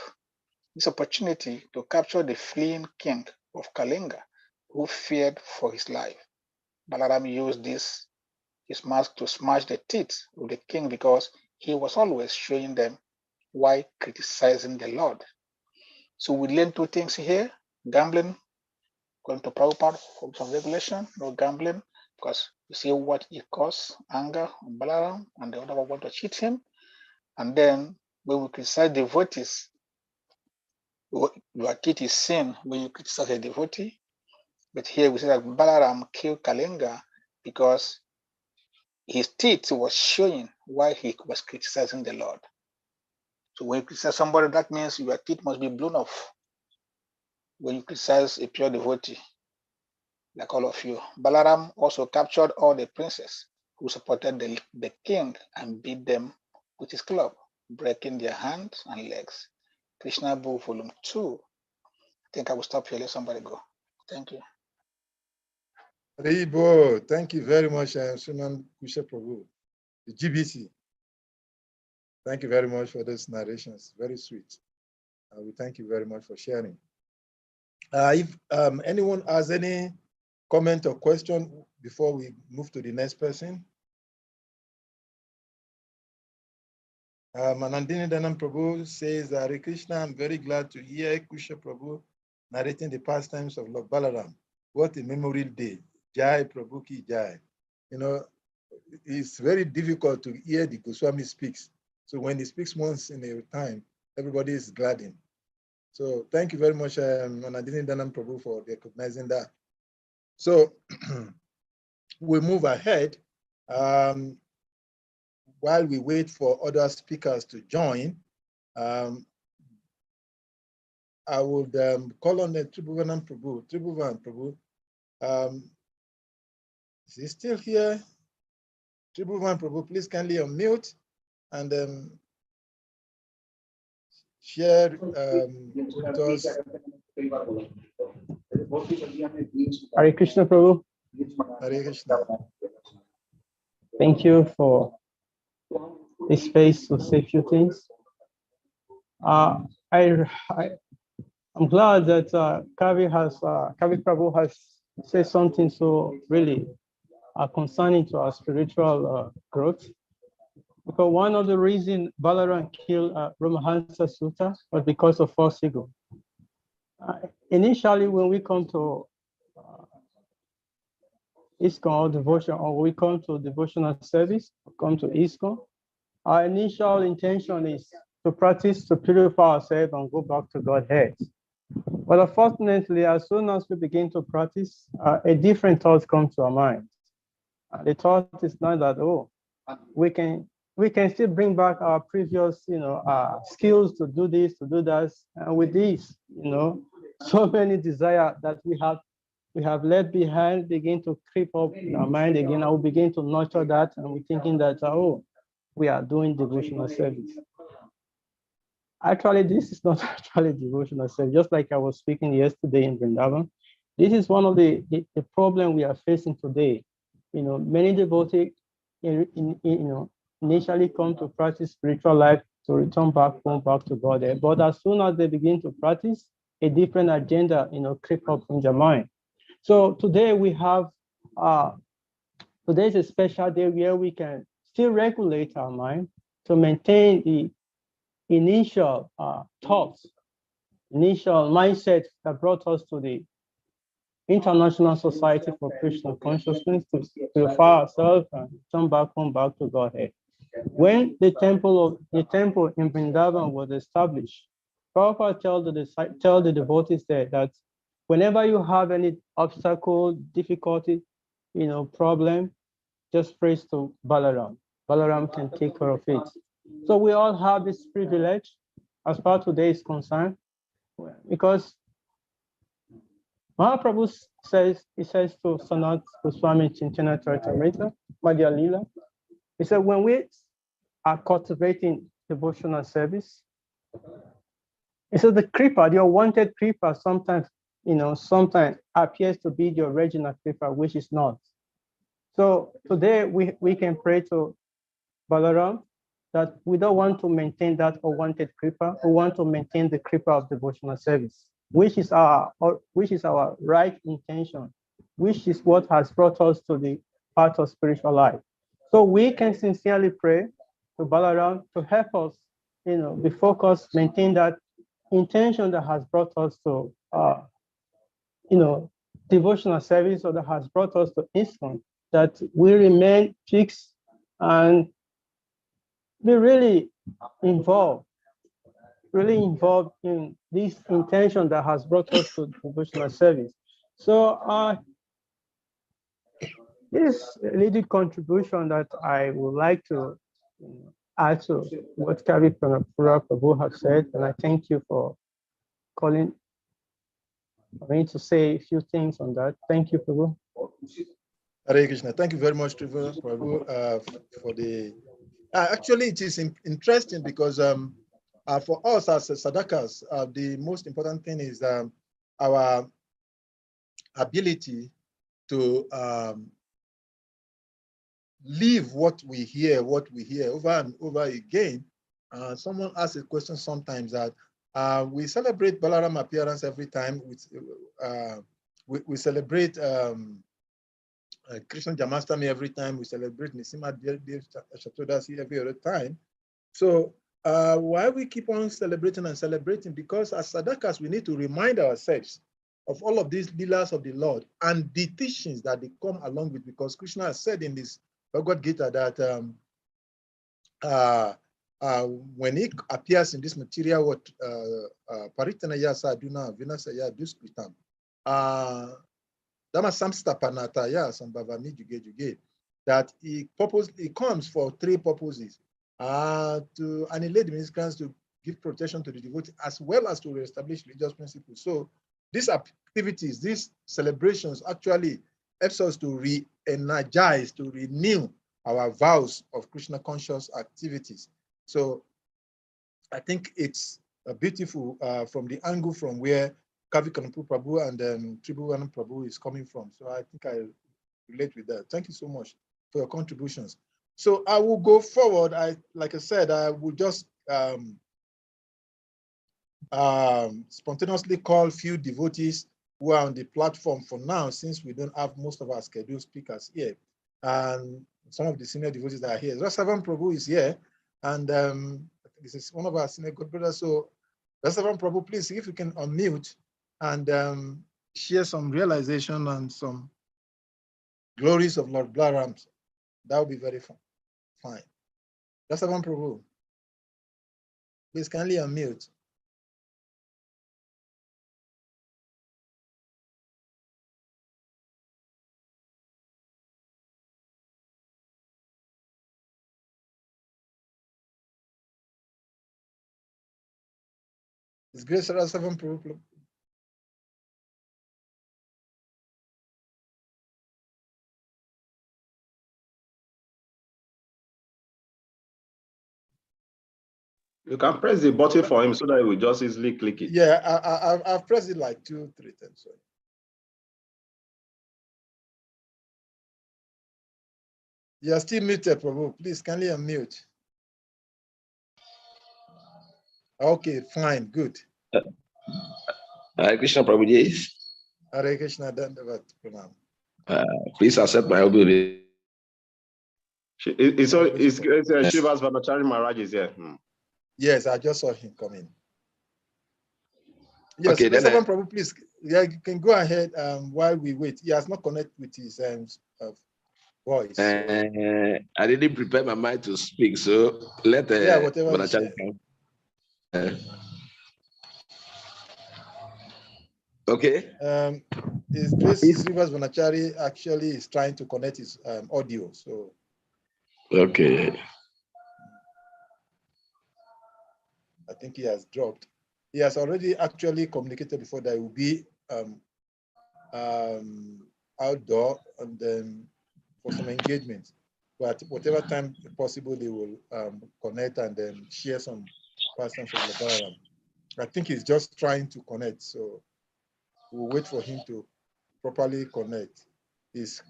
this opportunity to capture the fleeing king of Kalinga, who feared for his life. Balaram used his mask to smash the teeth of the king because he was always showing them why criticizing the Lord. So we learn two things here: gambling, according to Prabhupada, from some regulation, no gambling, because you see what it causes, anger on Balaram, and the other one want to cheat him. And then when we criticize devotees, your teeth is sin when you criticize a devotee. But here we see that Balaram killed Kalinga because his teeth was showing why he was criticizing the Lord. So when you criticize somebody, that means your teeth must be blown off. When you criticize a pure devotee, like all of you. Balaram also captured all the princes who supported the king and beat them with his club, breaking their hands and legs. Krishna Book, Volume 2. I think I will stop here. Let somebody go. Thank you. Ribo, thank you very much, Sriman Kusha Prabhu, the GBC. Thank you very much for those narrations. Very sweet. We thank you very much for sharing. If anyone has any comment or question before we move to the next person. Manandini Dhanam Prabhu says, Hare Krishna, I'm very glad to hear Kusha Prabhu narrating the pastimes of Lord Balaram. What a memorable day. Jai Prabhu ki Jai. You know, it's very difficult to hear the Goswami speaks. So when he speaks once in a time, everybody is gladdened. So thank you very much, Manandini Dhanam Prabhu, for recognizing that. So we move ahead. While we wait for other speakers to join, I would call on the Tribhuvan Prabhu. Tribhuvan Prabhu, is he still here? Tribhuvan Prabhu, please kindly unmute and share with us. Hare Krishna Prabhu. Hare Krishna. Thank you for this space to say a few things. I'm glad that Kavi Prabhu has said something so really concerning to our spiritual growth. Because one of the reasons Balaram killed Ramachandra Sutta was because of false ego. Initially, when we come to ISKCON or devotion, or we come to devotional service, come to ISKCON, our initial intention is to practice to purify ourselves and go back to Godhead. But unfortunately, as soon as we begin to practice, a different thought comes to our mind. The thought is not that, oh, we can still bring back our previous, skills to do this, to do that, and with this, so many desires that we have left behind begin to creep up in our mind again. I will begin to nurture that, and we're thinking that, oh, we are doing devotional service. Actually, this is not actually devotional service. Just like I was speaking yesterday in Vrindavan, this is one of the problem we are facing today. Many devotees, initially come to practice spiritual life to return back home, back to God. But as soon as they begin to practice, a different agenda, creep up in their mind. So today we have, today is a special day where we can still regulate our mind to maintain the initial thoughts, initial mindset that brought us to the International Society for Krishna Consciousness to purify ourselves and turn back home, back to Godhead. When the temple in Vrindavan was established, Prabhupada tell the devotees there that whenever you have any obstacle, difficulty, problem, just praise to Balaram. Balaram can take care of it. So we all have this privilege as far as today is concerned, because Mahaprabhu says to Sanat Goswami Chintana Charitamrita, Madhya Lila, he said, when we are cultivating devotional service, he said the creeper, your wanted creeper, sometimes appears to be the original creeper, which is not. So today we can pray to Balaram that we don't want to maintain that unwanted creeper. We want to maintain the creeper of devotional service, which is our right intention, which is what has brought us to the path of spiritual life. So we can sincerely pray to Balaram to help us, be focused, maintain that intention that has brought us to, devotional service, or that has brought us to ISKCON, that we remain fixed and be really involved in this intention that has brought us to devotional service. So this is a little contribution that I would like to add to what Kavi Prabhu has said, and I thank you for calling me to say a few things on that. Thank you, Prabhu. Hare Krishna. Thank you very much, Prabhu, for the. Actually, it is interesting because for us as sadhakas, the most important thing is our ability to live what we hear over and over again. Someone asked a question sometimes that we celebrate Balarama appearance every time. We celebrate Krishna Jamastami every time. We celebrate Nisima Shatodasi every other time. So why we keep on celebrating and celebrating? Because as sadhakas, we need to remind ourselves of all of these leelas of the Lord and the teachings that they come along with, because Krishna has said in this Bhagavad Gita that when he appears in this material, what Paritanaya Sadhuna Vinasaya Duskritam, Dama Samstapanataya Sambhavami Juge Juge, that he comes for three purposes: to annihilate the miscreants, to give protection to the devotee, as well as to reestablish religious principles. So these activities, these celebrations actually helps us to re-energize, to renew our vows of Krishna conscious activities. So I think it's beautiful from the angle from where Kavi Kanapur Prabhu and Tribhuvan Prabhu is coming from. So I think I relate with that. Thank you so much for your contributions. So I will go forward. Like I said, I will just spontaneously call few devotees who are on the platform for now, since we don't have most of our scheduled speakers here. And some of the senior devotees that are here. Rasavan Prabhu is here, and this is one of our senior good brothers. So Rasavan Prabhu, please, if you can unmute and share some realization and some glories of Lord Balaram, that would be very fine. Rasavan Prabhu, please kindly unmute. Is Grace Rasavan Prabhu? You can press the button for him so that he will just easily click it. Yeah, I've pressed it like 2-3 times. Sorry. You are still muted, Prabhu. Please kindly unmute. Okay, fine, good. Hare Krishna Prabhuji. Hare Krishna Dandavat Pranam. Please accept my obedience. It's Srivas Vamachari Maharaj is here. Yes, I just saw him come in. Yes, okay, Mr. Prabhu, please, yeah, you can go ahead while we wait. He has not connected with his voice. So. I didn't prepare my mind to speak, so let whatever come. Okay. His Grace Srivas Vanachari actually is trying to connect his audio. So. Okay. I think he has dropped. He has already actually communicated before that he will be outdoor and then for some engagement. But whatever time possible, they will connect and then share some passages of the Balaram. I think he's just trying to connect, so we'll wait for him to properly connect. His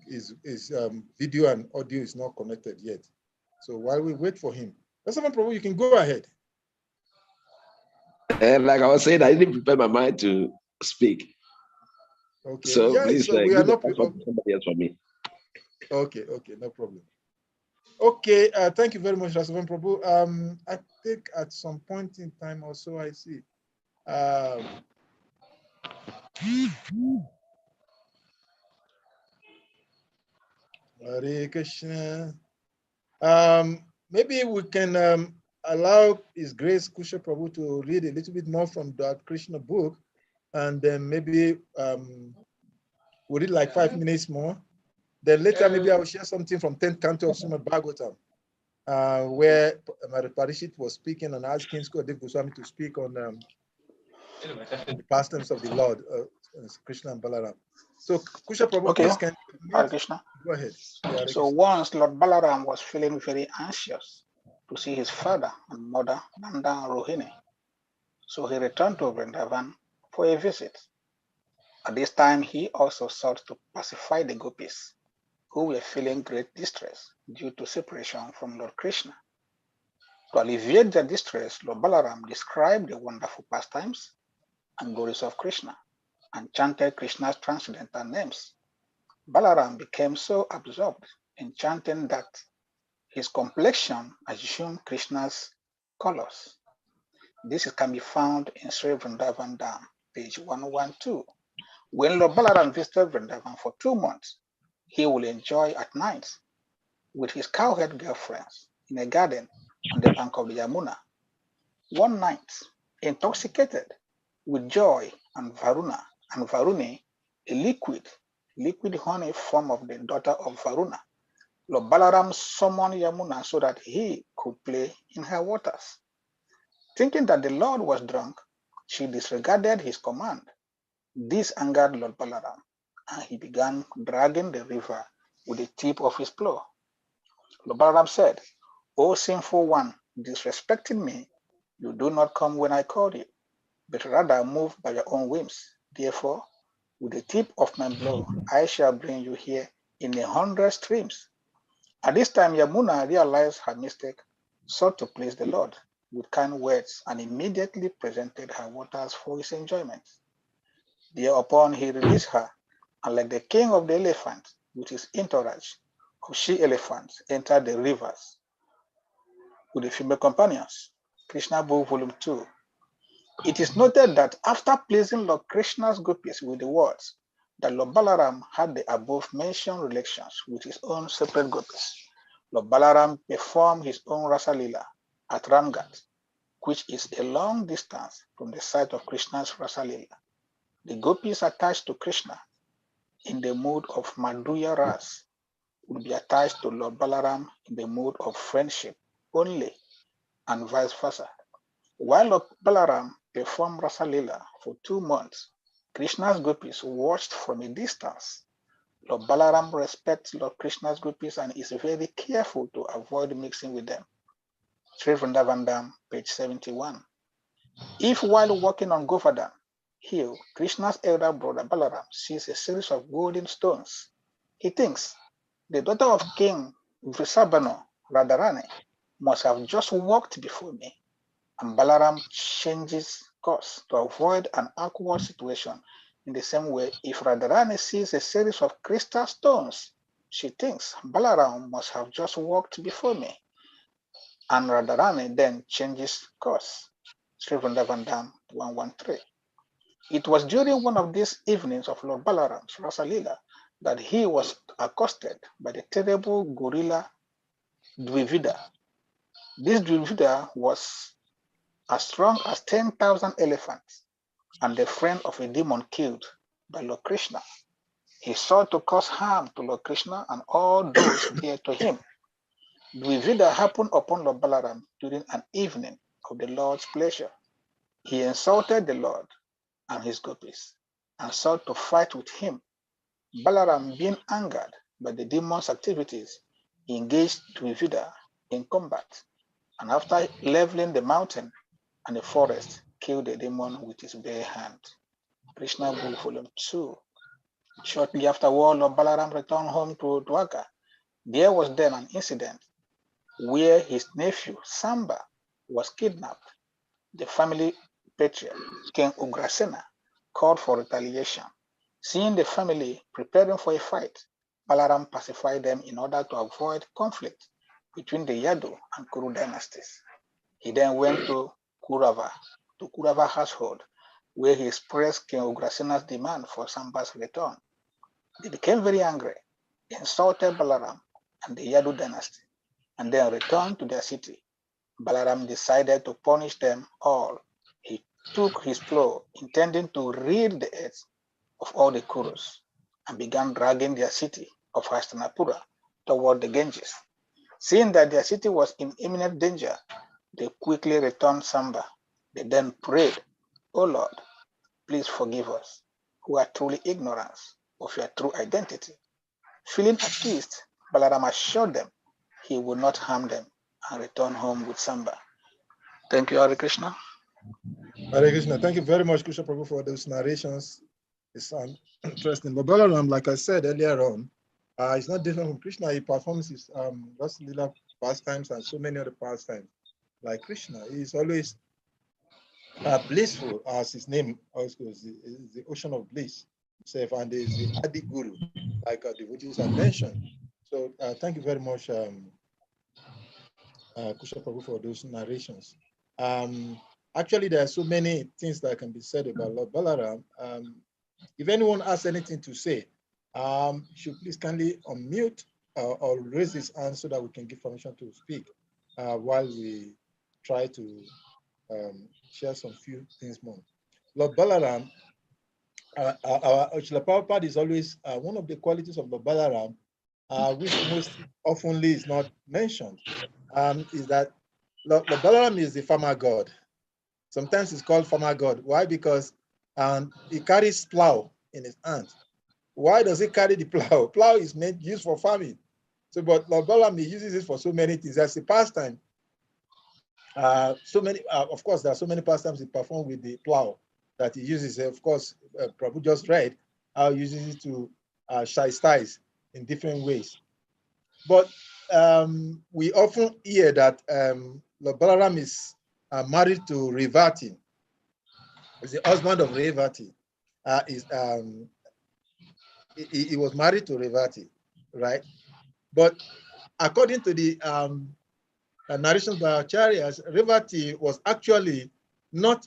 video and audio is not connected yet. So while we wait for him, Rasavan Prabhu, you can go ahead. And like I was saying, I didn't prepare my mind to speak. Okay. So Yeah, please so we are give not. the platform to somebody else for me. Okay, no problem. Okay, thank you very much, Rasavan Prabhu. I think at some point in time also, I see. Hare Krishna. Maybe we can allow His Grace Kusha Prabhu to read a little bit more from that Krishna book, and then maybe we'll read like 5 minutes more. Then later, maybe I will share something from 10th canto of Srimad Bhagavatam, where Parishit was speaking and asking Sukadev Goswami to speak on the pastimes of the Lord, Krishna and Balaram. So, Kusha Prabhu, Okay. please can Hare Krishna. go ahead. Yeah, So once Lord Balaram was feeling very anxious to see his father and mother, Nanda and Rohini. So he returned to Vrindavan for a visit. At this time, he also sought to pacify the gopis, who were feeling great distress due to separation from Lord Krishna. To alleviate their distress, Lord Balaram described the wonderful pastimes and glories of Krishna and chanted Krishna's transcendental names. Balaram became so absorbed in chanting that his complexion assumed Krishna's colors. This can be found in Sri Vrindavan Dham, page 112. When Lord Balaram visited Vrindavan for 2 months, he will enjoy at night with his cowherd girlfriends in a garden on the bank of the Yamuna. One night, intoxicated with joy and Varuni, a liquid honey form of the daughter of Varuna, Lord Balaram summoned Yamuna so that he could play in her waters. Thinking that the Lord was drunk, she disregarded his command. This angered Lord Balaram, and he began dragging the river with the tip of his plow. Lord Balaram said, "O sinful one, disrespecting me, you do not come when I called you, but rather move by your own whims. Therefore, with the tip of my blow, I shall bring you here in 100 streams." At this time, Yamuna realized her mistake, sought to please the Lord with kind words, and immediately presented her waters for his enjoyment. Thereupon he released her, and like the king of the elephants, with his entourage of she-elephants, entered the rivers with the female companions. Krishna Book, Volume 2. It is noted that after pleasing Lord Krishna's gopis with the words, that Lord Balaram had the above-mentioned relations with his own separate gopis. Lord Balaram performed his own Rasa Lila at Ramgat, which is a long distance from the site of Krishna's Rasa Lila. The gopis attached to Krishna in the mood of Madhurya Ras would be attached to Lord Balaram in the mood of friendship only, and vice versa. While Lord Balaram performed Rasa Lila for 2 months, Krishna's gopis watched from a distance. Lord Balaram respects Lord Krishna's gopis and is very careful to avoid mixing with them. Sri Vrindavan Dham, page 71. If while walking on Govardhan hill, Krishna's elder brother Balaram sees a series of golden stones, he thinks, the daughter of King Vrishabhanu, Radharani, must have just walked before me. And Balaram changes course to avoid an awkward situation. In the same way, if Radharani sees a series of crystal stones, she thinks Balaram must have just walked before me. And Radharani then changes course. Sri Vrindavan Dham 113. It was during one of these evenings of Lord Balaram's Rasa Lila that he was accosted by the terrible gorilla Dvivida. This Dvivida was as strong as 10,000 elephants and the friend of a demon killed by Lord Krishna. He sought to cause harm to Lord Krishna and all those dear to him. Dvivida happened upon Lord Balaram during an evening of the Lord's pleasure. He insulted the Lord and his gopis and sought to fight with him. Balaram, being angered by the demon's activities, engaged Dvivida in combat, and after leveling the mountain and the forest, killed the demon with his bare hand. Krishna Book, Volume 2. Shortly afterward, Lord Balaram returned home to Dwarka. There was then an incident where his nephew Samba was kidnapped. The family patriarch, King Ugrasena, called for retaliation. Seeing the family preparing for a fight, Balaram pacified them in order to avoid conflict between the Yadu and Kuru dynasties. He then went to Kurava household, where he expressed King Ugrasena's demand for Samba's return. They became very angry, insulted Balaram and the Yadu dynasty, and then returned to their city. Balaram decided to punish them all. He took his plow, intending to rid the earth of all the Kurus, and began dragging their city of Hastinapura toward the Ganges. Seeing that their city was in imminent danger, they quickly returned Samba. They then prayed, "O Lord, please forgive us, who are truly ignorant of your true identity." Feeling appeased, Balaram assured them he would not harm them and return home with Samba. Thank you, Hare Krishna. Hare Krishna. Thank you very much, Krishna Prabhu, for those narrations. It's interesting. But Balaram, like I said earlier on, it's not different from Krishna. He performs his Rasa Lila pastimes and so many other pastimes. Like Krishna, he is always blissful, as his name also is the ocean of bliss itself, and is the Adi Guru, like devotees have mentioned. So thank you very much, Krishna Prabhu, for those narrations. Actually, there are so many things that can be said about Lord Balaram. If anyone has anything to say, should please kindly unmute or raise his hand so that we can give permission to speak while we try to share some few things more. Lord Balaram, our Srila Prabhupada is always one of the qualities of Lord Balaram, which most oftenly is not mentioned, is that Lord Balaram is the farmer god. Sometimes it's called farmer god. Why? Because he carries plow in his hand. Why does he carry the plow? Plow is used for farming. So, but Lord Balaram, he uses it for so many things. As a pastime. Of course, there are so many pastimes he performs with the plow that he uses. Of course, Prabhu just read how he uses it to chastise in different ways. But we often hear that Lord Balaram is married to Revati. He's the husband of Revati. He was married to Revati, right? But according to the narrations by Acharyas, Revati was actually not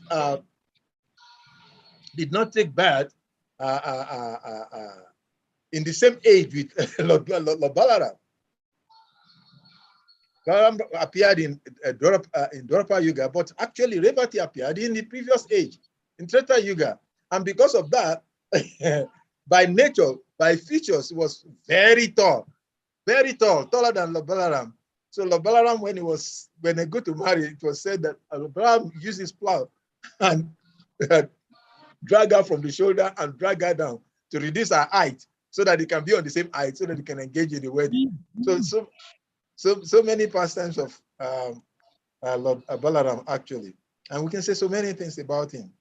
did not take birth in the same age with Lord Balaram. Balaram appeared in Dwapara Yuga, but actually Revati appeared in the previous age, in Treta Yuga. And because of that, by nature, by features, he was very tall, taller than Lord Balaram. So Lord Balaram, when they go to marry, it was said that Lord Balaram used his plow and drag her from the shoulder and drag her down to reduce her height so that they can be on the same height, so that they can engage in the wedding. So many pastimes of Lord Balaram, actually. And we can say so many things about him.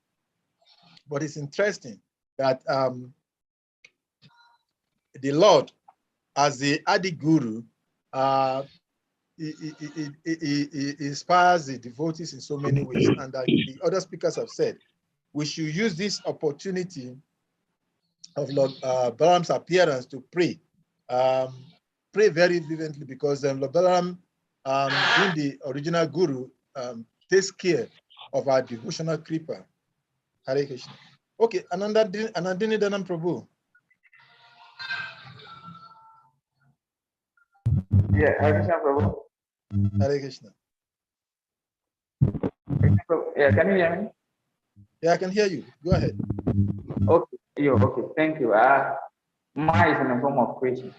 But it's interesting that the Lord, as the Adi Guru, he inspires the devotees in so many ways. And like the other speakers have said, we should use this opportunity of Lord Balaram's appearance to pray. Pray very vividly, because Lord Balaram, being the original Guru, takes care of our devotional kripa. Hare Krishna. Okay, Anandini Dhanam Prabhu. Yeah, Hare Krishna Prabhu. Hare Krishna. Yeah, can you hear me? Yeah, I can hear you. Go ahead. Okay, thank you. Mine is in the form of question.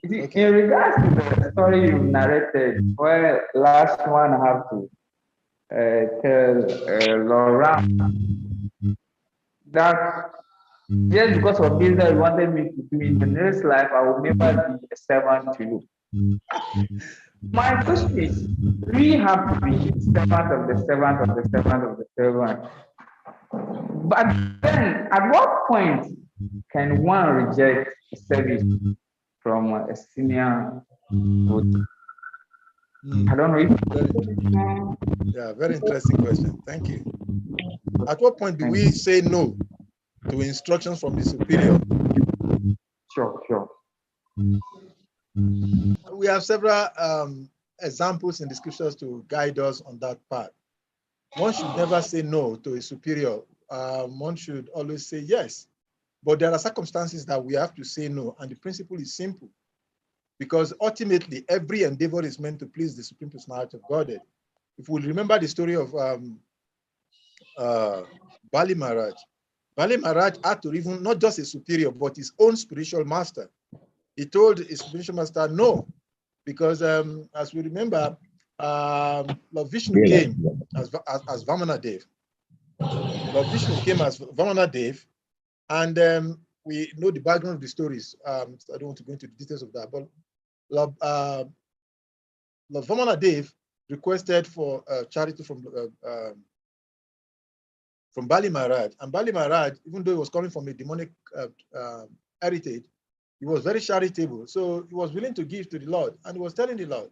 Okay. In regards to the story you narrated, where Lakshman have to tell Laurent that just because of this that you wanted me to do in the next life, I will never be a servant to you. My question is, we have to be servant of the servant of the servant of the servant. But then, at what point can one reject service from a senior devotee? I don't know if. Very interesting question. Thank you. At what point do we say no to instructions from the superior? Sure. We have several examples in the scriptures to guide us on that part. One should never say no to a superior. One should always say yes. But there are circumstances that we have to say no, and the principle is simple. Because ultimately, every endeavor is meant to please the Supreme Personality of Godhead. If we remember the story of Bali Maharaj had to even, not just a superior, but his own spiritual master. He told his spiritual master no, because as we remember, Lord Vishnu came as Vamana Dev. Lord Vishnu came as Vamana Dev, and we know the background of the stories. I don't want to go into the details of that, but Lord Vamana Dev requested for charity from Bali Maharaj. And Bali Maharaj, even though he was coming from a demonic heritage, he was very charitable. So he was willing to give to the Lord. And he was telling the Lord,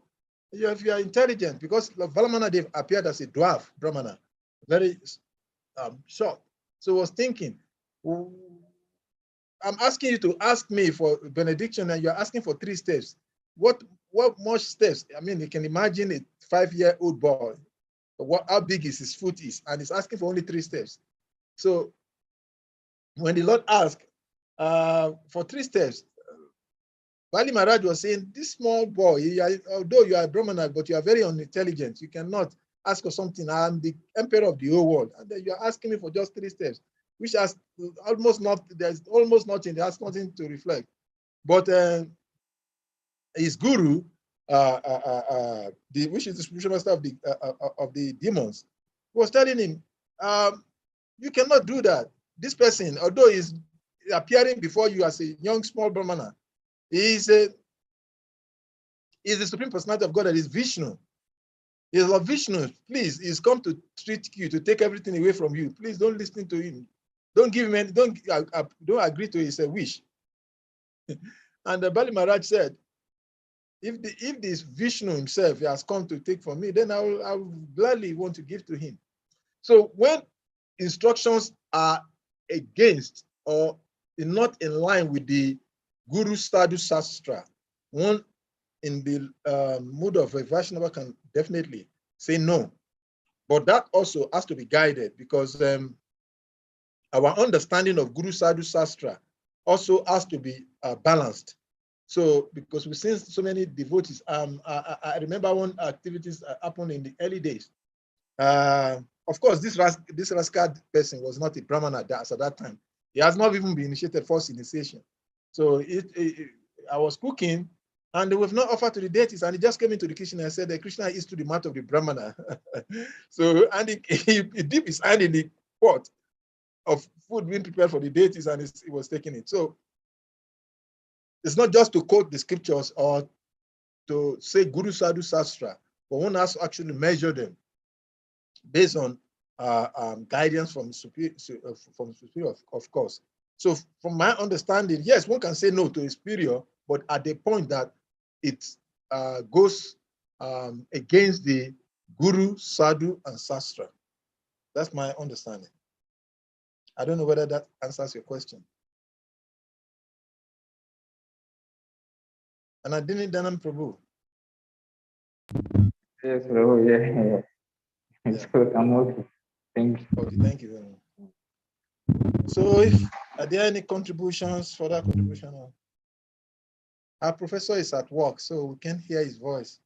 if you are intelligent, because Vamana Dev appeared as a dwarf Brahmana, very short. So he was thinking, I'm asking you to ask me for benediction, and you're asking for 3 steps. What much steps? I mean, you can imagine a 5-year-old boy, how big his foot is, and he's asking for only 3 steps. So when the Lord asked for 3 steps, Bali Maharaj was saying, this small boy, although you are a Brahmana, but you are very unintelligent. You cannot ask for something. I'm the emperor of the whole world. And then you are asking me for just 3 steps, which has almost not, there's almost nothing, there's nothing to reflect. But his guru, which is the spiritual master of the demons, was telling him, you cannot do that. This person, although he's appearing before you as a young small Brahmana, he's the Supreme Personality of God, that is Vishnu. He's Lord Vishnu. Please, he's come to treat you, to take everything away from you. Please don't listen to him. Don't give him any, don't agree to his wish. And Bali Maharaj said, if this Vishnu himself has come to take from me, then I will gladly want to give to him. So when instructions are against or not in line with the Guru Sadhu Sastra, one in the mood of a Vaishnava can definitely say no. But that also has to be guided, because our understanding of Guru Sadhu Sastra also has to be balanced. So, because we've seen so many devotees, I remember one activities happened in the early days. Of course, this rascal person was not a Brahmana at that time. He has not even been initiated first initiation. So I was cooking, and they were not offered to the deities, and he just came into the kitchen and said that Krishna is to the mouth of the Brahmana. So, and he dipped his hand in the pot of food being prepared for the deities, and he was taking it. So it's not just to quote the scriptures or to say Guru Sadhu Sastra, but one has to actually measure them based on guidance from superior, of course. So from my understanding, yes, one can say no to a superior, but at the point that it goes against the Guru, Sadhu, and Sastra. That's my understanding. I don't know whether that answers your question. And I didn't Dhanam Prabhu. Yes, Prabhu, yeah. It's good. I'm okay. Thank you. Okay, thank you very much. So are there any contributions, further contribution? Our professor is at work, so we can't hear his voice.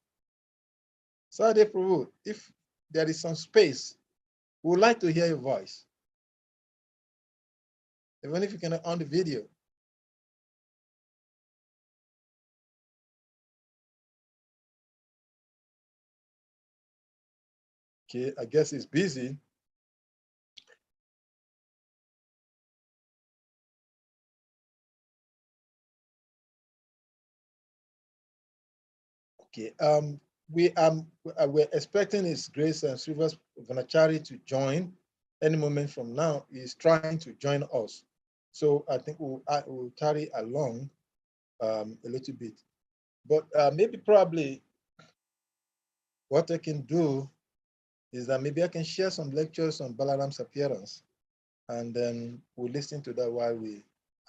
Sadhe Prabhu, if there is some space, we would like to hear your voice. Even if you can on the video. Okay, I guess he's busy. Okay, we're expecting His Grace and Srivas Vanachari to join any moment from now. He's trying to join us. So I think we'll tarry along a little bit. But maybe probably what I can do is that maybe I can share some lectures on Balaram's appearance, and then we'll listen to that while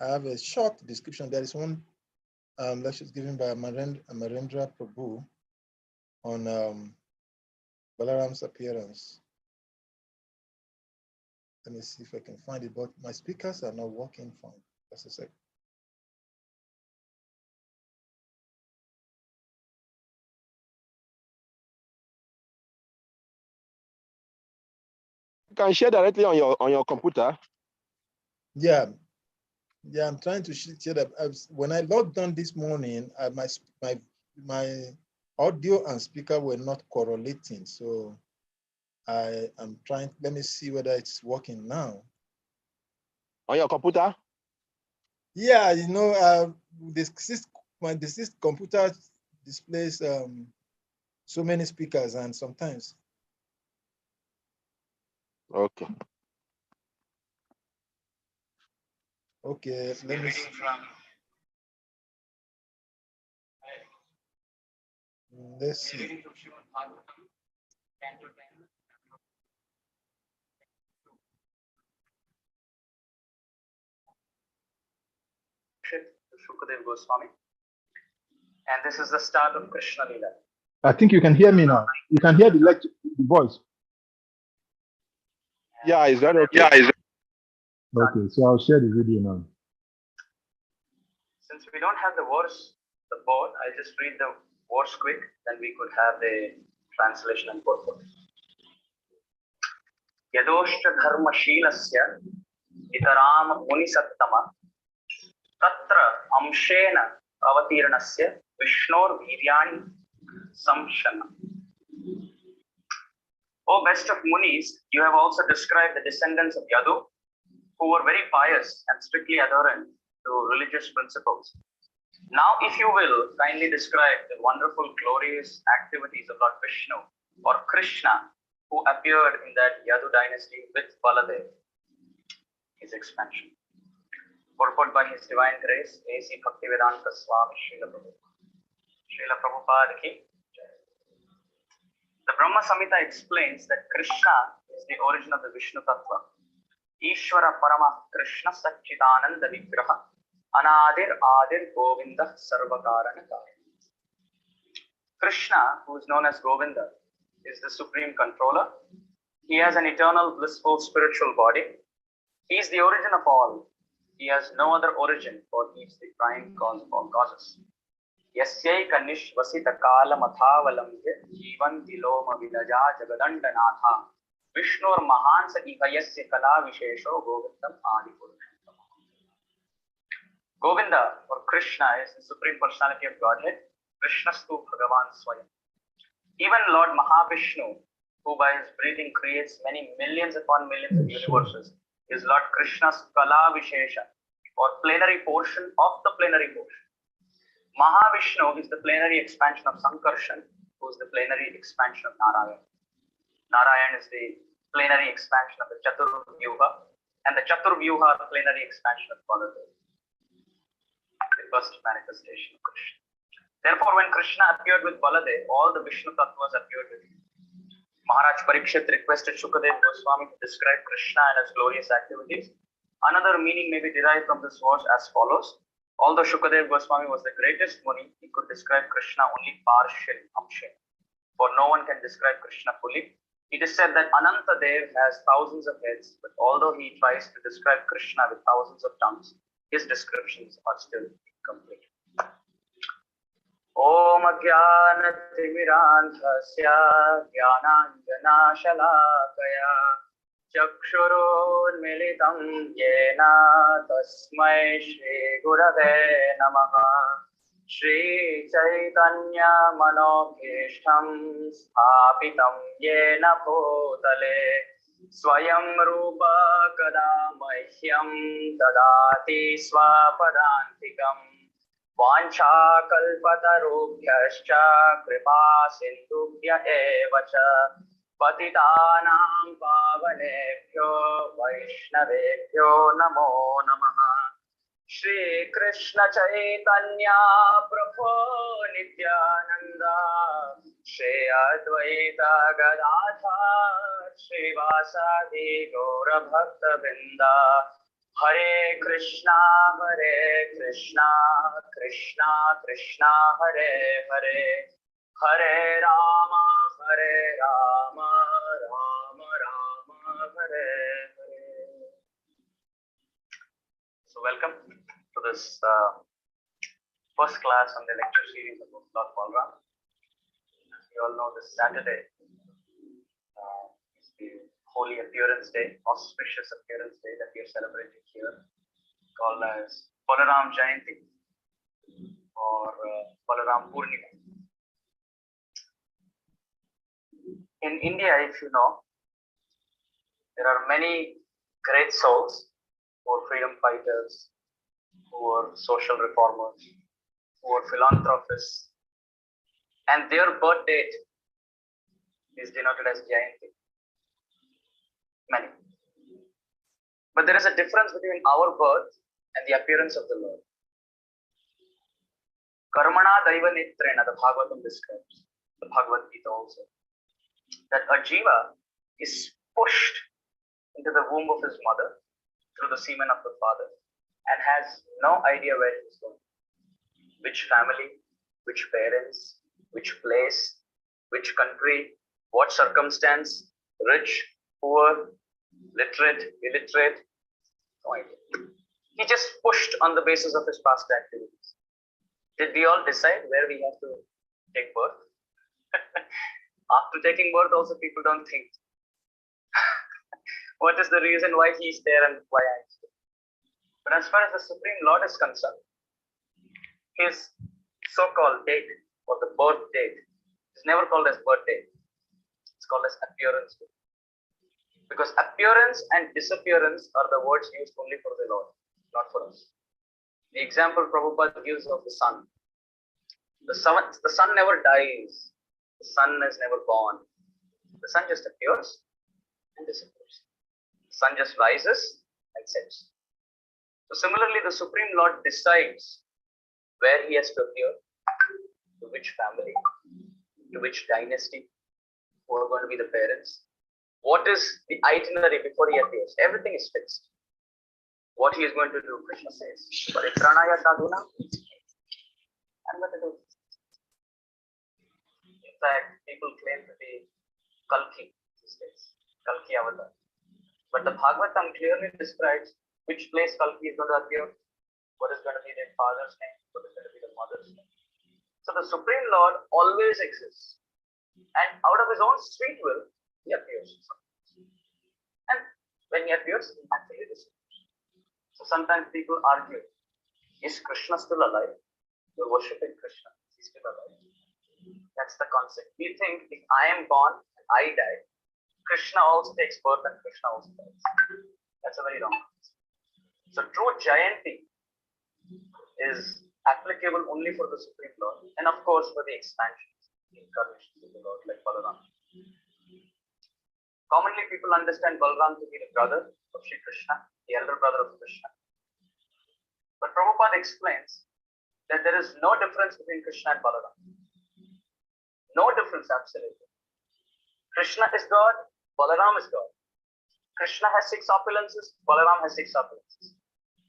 I have a short description. There is one lecture given by Amarendra Prabhu on Balaram's appearance. Let me see if I can find it, but my speakers are not working fine. Just a sec. You can share directly on your computer. Yeah, I'm trying to share that. When I logged on this morning, my audio and speaker were not correlating, so I am trying. Let me see whether it's working now. On your computer? Yeah, you know, this computer displays so many speakers, and sometimes. Okay. Okay, let me see. Let's see. Shukadev Goswami, and this is the start of Krishna Lila. I think you can hear me now. You can hear the voice. Yeah, is that okay? Okay, so I'll share the video now. Since we don't have the verse, the board, I'll just read the verse quick, then we could have the translation and purport. Yadoshta dharma shilasya itaram munisattama tatra amshena avatirnasya vishnor viryani samshana. O best of Munis, you have also described the descendants of Yadu, who were very pious and strictly adherent to religious principles. Now, if you will, kindly describe the wonderful, glorious activities of Lord Vishnu or Krishna, who appeared in that Yadu dynasty with Baladev, his expansion. Purport by His Divine Grace, A.C. Bhaktivedanta Swami Srila Prabhupada. Srila Prabhupada ki jai. The Brahma Samhita explains that Krishna is the origin of the Vishnu Tattva. Ishvara Parama Krishna Satchitananda Vigraha Anadir Adir Govinda Sarvakarana Kaya. Krishna, who is known as Govinda, is the supreme controller. He has an eternal, blissful, spiritual body. He is the origin of all. He has no other origin, for he is the prime cause of all causes. Yasyai Kanish Vasita Kala Mathavalamya Jivan Diloma Vilaja Jagadandanatha Vishnur Mahansa Ihayasya Kala Vishesho Govindam Adipurushottama. Govinda or Krishna is the supreme personality of Godhead. Krishnastu Bhagavan Swayam. Even Lord Mahavishnu, who by his breathing creates many millions upon millions of universes, is Lord Krishna's Kala Vishesha or plenary portion of the plenary portion. Mahavishnu is the plenary expansion of Sankarshan, who is the plenary expansion of Narayan. Narayan is the plenary expansion of the Chaturvyuha, and the Chaturvyuha the plenary expansion of Baladev, the first manifestation of Krishna. Therefore, when Krishna appeared with Baladev, all the Vishnu Tattvas appeared with him. Maharaj Parikshit requested Shukadev Goswami to describe Krishna and his glorious activities. Another meaning may be derived from this verse as follows. Although Shukadev Goswami was the greatest Muni, he could describe Krishna only partially, amshe. For no one can describe Krishna fully. It is said that Ananta Dev has thousands of heads, but although he tries to describe Krishna with thousands of tongues, his descriptions are still incomplete. Om Ajnana-timirandhasya Jnananjana-shalakaya Chakshurunmilitam yena tasmai Shri Gurave Namaha. Shri Chaitanya Manobhishtam Sthapitam yena bhutale Swayam Rupa Kada Mahyam Dadati Swapadantikam Vancha kalpatarubhyascha kripa sindhubhya evacha patitanam pavanebhyo vaishnavebhyo namo namaha. Shri Krishna Chaitanya Prabhu Nityananda Shri Advaita Gadadhar Srivasadi Gaura Bhakta Vrinda Hare Krishna Krishna Krishna Hare Hare Hare Rama Rama Rama Hare Hare. So welcome to this first class on the lecture series of Lord Balaram. As you all know, this Saturday is the Holy Appearance Day, auspicious Appearance Day that we are celebrating here, called as Balaram Jayanti or Balaram Purnima. In India, if you know, there are many great souls who are freedom fighters, who are social reformers, who are philanthropists, and their birth date is denoted as Jayanti. Many. But there is a difference between our birth and the appearance of the Lord. Karmana Daiva Nitrena, the Bhagavatam describes, the Bhagavad Gita also, that a jiva is pushed into the womb of his mother through the semen of the father and has no idea where he is going, which family, which parents, which place, which country, what circumstance, rich, poor, literate, illiterate, no idea. He just pushed on the basis of his past activities. Did we all decide where we have to take birth? After taking birth also people don't think. What is the reason why he is there and why I am there? But as far as the Supreme Lord is concerned, his so-called date or the birth date is never called as birth date. It's called as appearance date. Because appearance and disappearance are the words used only for the Lord, not for us. The example Prabhupada gives of the sun. The sun never dies. The sun is never born. The sun just appears and disappears. The sun just rises and sets. So similarly, the Supreme Lord decides where he has to appear, to which family, to which dynasty, who are going to be the parents. What is the itinerary before he appears? Everything is fixed. What he is going to do, Krishna says, Paripranaya sadhuna, I'm going to do. In fact, people claim to be Kalki these days, Kalki avatar. But the Bhagavatam clearly describes which place Kalki is going to appear, what is going to be their father's name, what is going to be the mother's name. So the Supreme Lord always exists. And out of his own sweet will, he appears. And when he appears, he actually disappears. So sometimes people argue, is Krishna still alive? You're worshipping Krishna. Is he still alive? That's the concept. We think if I am born and I die, Krishna also takes birth and Krishna also dies. That's a very wrong concept. So true Jayanti is applicable only for the Supreme Lord and of course for the expansions, the incarnations of the Lord like Balaram. Commonly people understand Balaram to be the brother of Shri Krishna, the elder brother of Krishna. But Prabhupada explains that there is no difference between Krishna and Balaram. No difference, absolutely. Krishna is God, Balaram is God. Krishna has 6 opulences, Balaram has 6 opulences.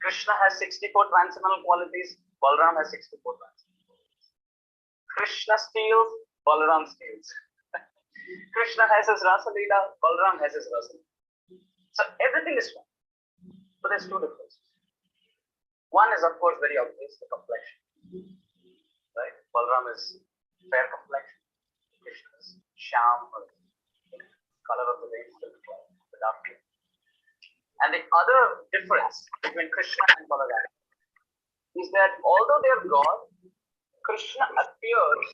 Krishna has 64 transcendental qualities, Balaram has 64 transcendental qualities. Krishna steals, Balaram steals. Krishna has his Rasa Leela, Balaram has his Rasa Leela. So everything is one. But there's 2 differences. One is of course very obvious, the complexion. Right? Balaram is fair complexion. Krishna is sham, or color of the rainbow, the dark green. And the other difference between Krishna and Balaram is that although they are God, Krishna appears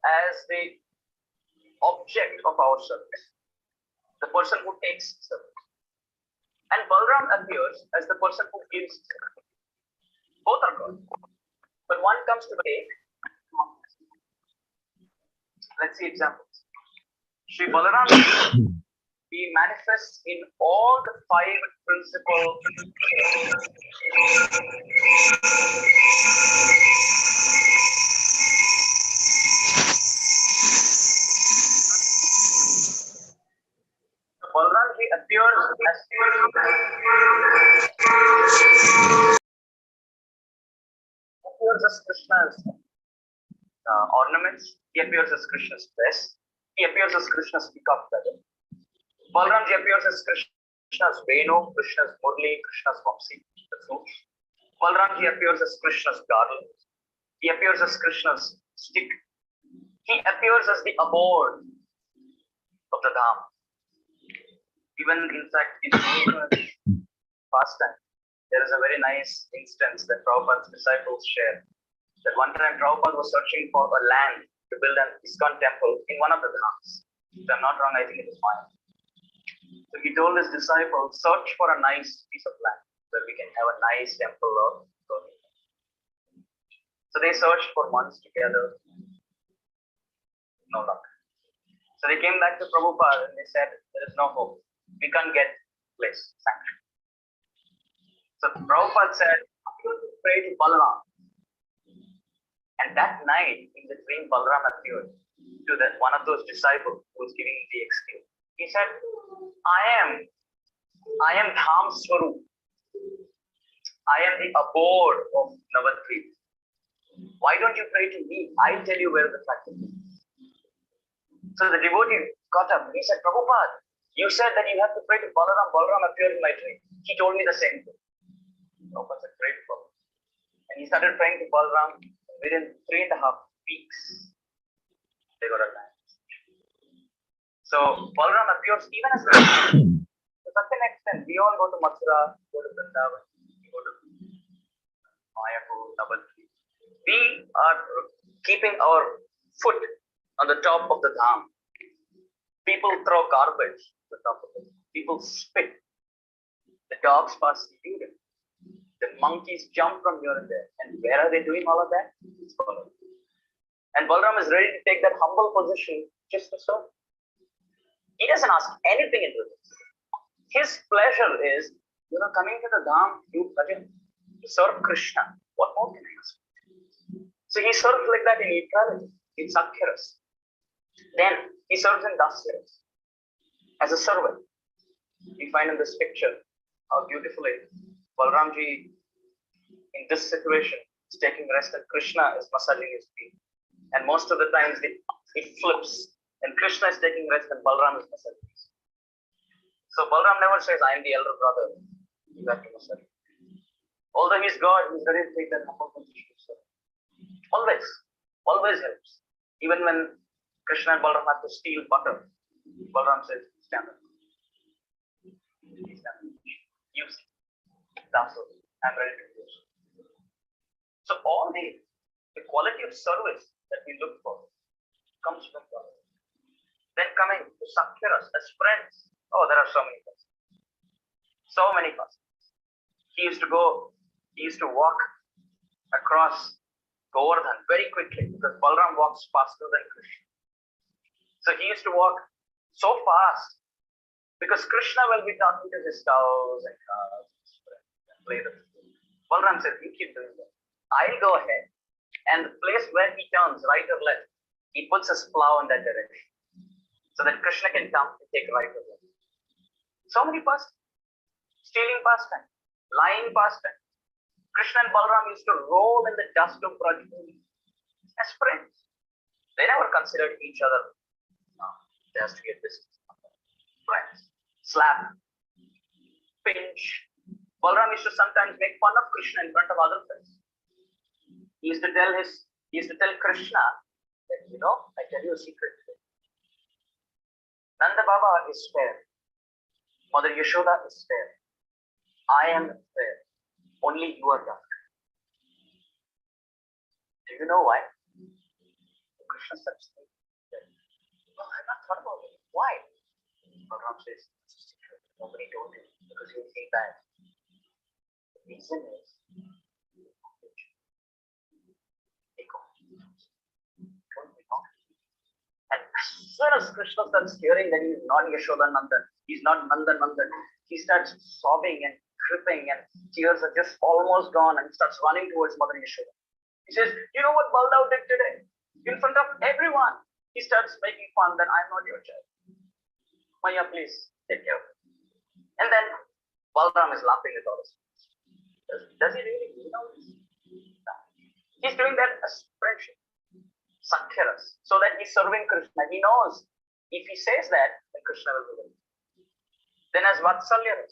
as the object of our service, the person who takes service. And Balaram appears as the person who gives service. Both are God. But one comes to take. Let's see examples. Shri Balaram, he manifests in all the 5 principal Balramji appears as Krishna's ornaments. He appears as Krishna's dress. He appears as Krishna's peacock feather. Balramji appears as Krishna's Venu, Krishna's Murli, Krishna's Vamsi, the flute. Balramji appears as Krishna's garland. He appears as Krishna's stick. He appears as the abode of the Dham. Even in fact, in pastime, there is a very nice instance that Prabhupada's disciples share. That one time Prabhupada was searching for a land to build an ISKCON temple in one of the dhams. If I'm not wrong, I think it is mine. So he told his disciples, search for a nice piece of land where we can have a nice temple of God. So they searched for months together. No luck. So they came back to Prabhupada and they said, there is no hope. We can't get place sanctioned. So Prabhupada said, I'm going to pray to Balaram. And that night, in the dream, Balaram appeared to one of those disciples who was giving the excuse. He said, I am Dham Swarup. I am the abode of Navadvip. Why don't you pray to me? I'll tell you where the practice is. So the devotee got up. He said, Prabhupada, you said that you have to pray to Balaram. Balaram appeared in my dream. He told me the same thing. Prabhupada said, pray to Balaram. And he started praying to Balaram. Within 3.5 weeks, they got a land. So Balaram appears even as Krishna. To such an extent, we all go to Mathura, go to Vrindavan, we go to Mayapur, Navadvip. We are keeping our foot on the top of the dham. People throw garbage to the top of it. People spit. The dogs pass the urine. The monkeys jump from here and there. And where are they doing all of that? It's Balaram. And Balaram is ready to take that humble position just to serve. He doesn't ask anything in return. His pleasure is, coming to the dham, you serve Krishna. What more can I ask? So he serves like that in neutrality, in Sakhiras. Then he serves in Dasyaras as a servant. We find in this picture how beautifully Balaramji in this situation is taking rest and Krishna is massaging his feet. And most of the times it flips and Krishna is taking rest and Balaram is massaging his feet. So Balaram never says, I am the elder brother. You have to massage. Although he's God, he's ready to take that humble position. Always helps. Even when Krishna and Balaram have to steal butter, Balaram says, stand up. Use it. That's all. I'm ready to use it. So all the quality of service that we look for comes from God. Then coming to Sakhiras as friends. Oh, there are so many persons. So many persons. He used to walk across Govardhan very quickly because Balaram walks faster than Krishna. So he used to walk so fast because Krishna will be talking to his cows and calves and play them. Balaram said, you keep doing that. I'll go ahead. And the place where he turns, right or left, he puts his plow in that direction. So that Krishna can come and take right or left. So many pastimes. Stealing pastime, lying pastime. Krishna and Balaram used to roll in the dust of Brajbhumi as friends. They never considered each other. No, there has to be a distance. Friends. Slap. Pinch. Balaram used to sometimes make fun of Krishna in front of other friends. He used to tell Krishna that, I tell you a secret today. Nanda Baba is fair. Mother Yashoda is fair. I am fair. Only you are dark. Do you know why? Krishna such thing. Well, I've not thought about it. Why? Balaram says, it's a secret. Nobody told him because he will feel bad. The reason is, and as soon as Krishna starts hearing that he is not Yashoda Nandan, he's not Nanda Nandan, he starts sobbing and tripping and tears are just almost gone and starts running towards Mother Yashoda. He says, you know what Baldev did today? In front of everyone, he starts making fun that I'm not your child. Maya, please take care of it. Balaram is laughing at all this. Does he really mean all this? No. He's doing that as friendship, Sankhiras, so that he's serving Krishna. He knows if he says that, then Krishna will do it. Then as Vatsalya,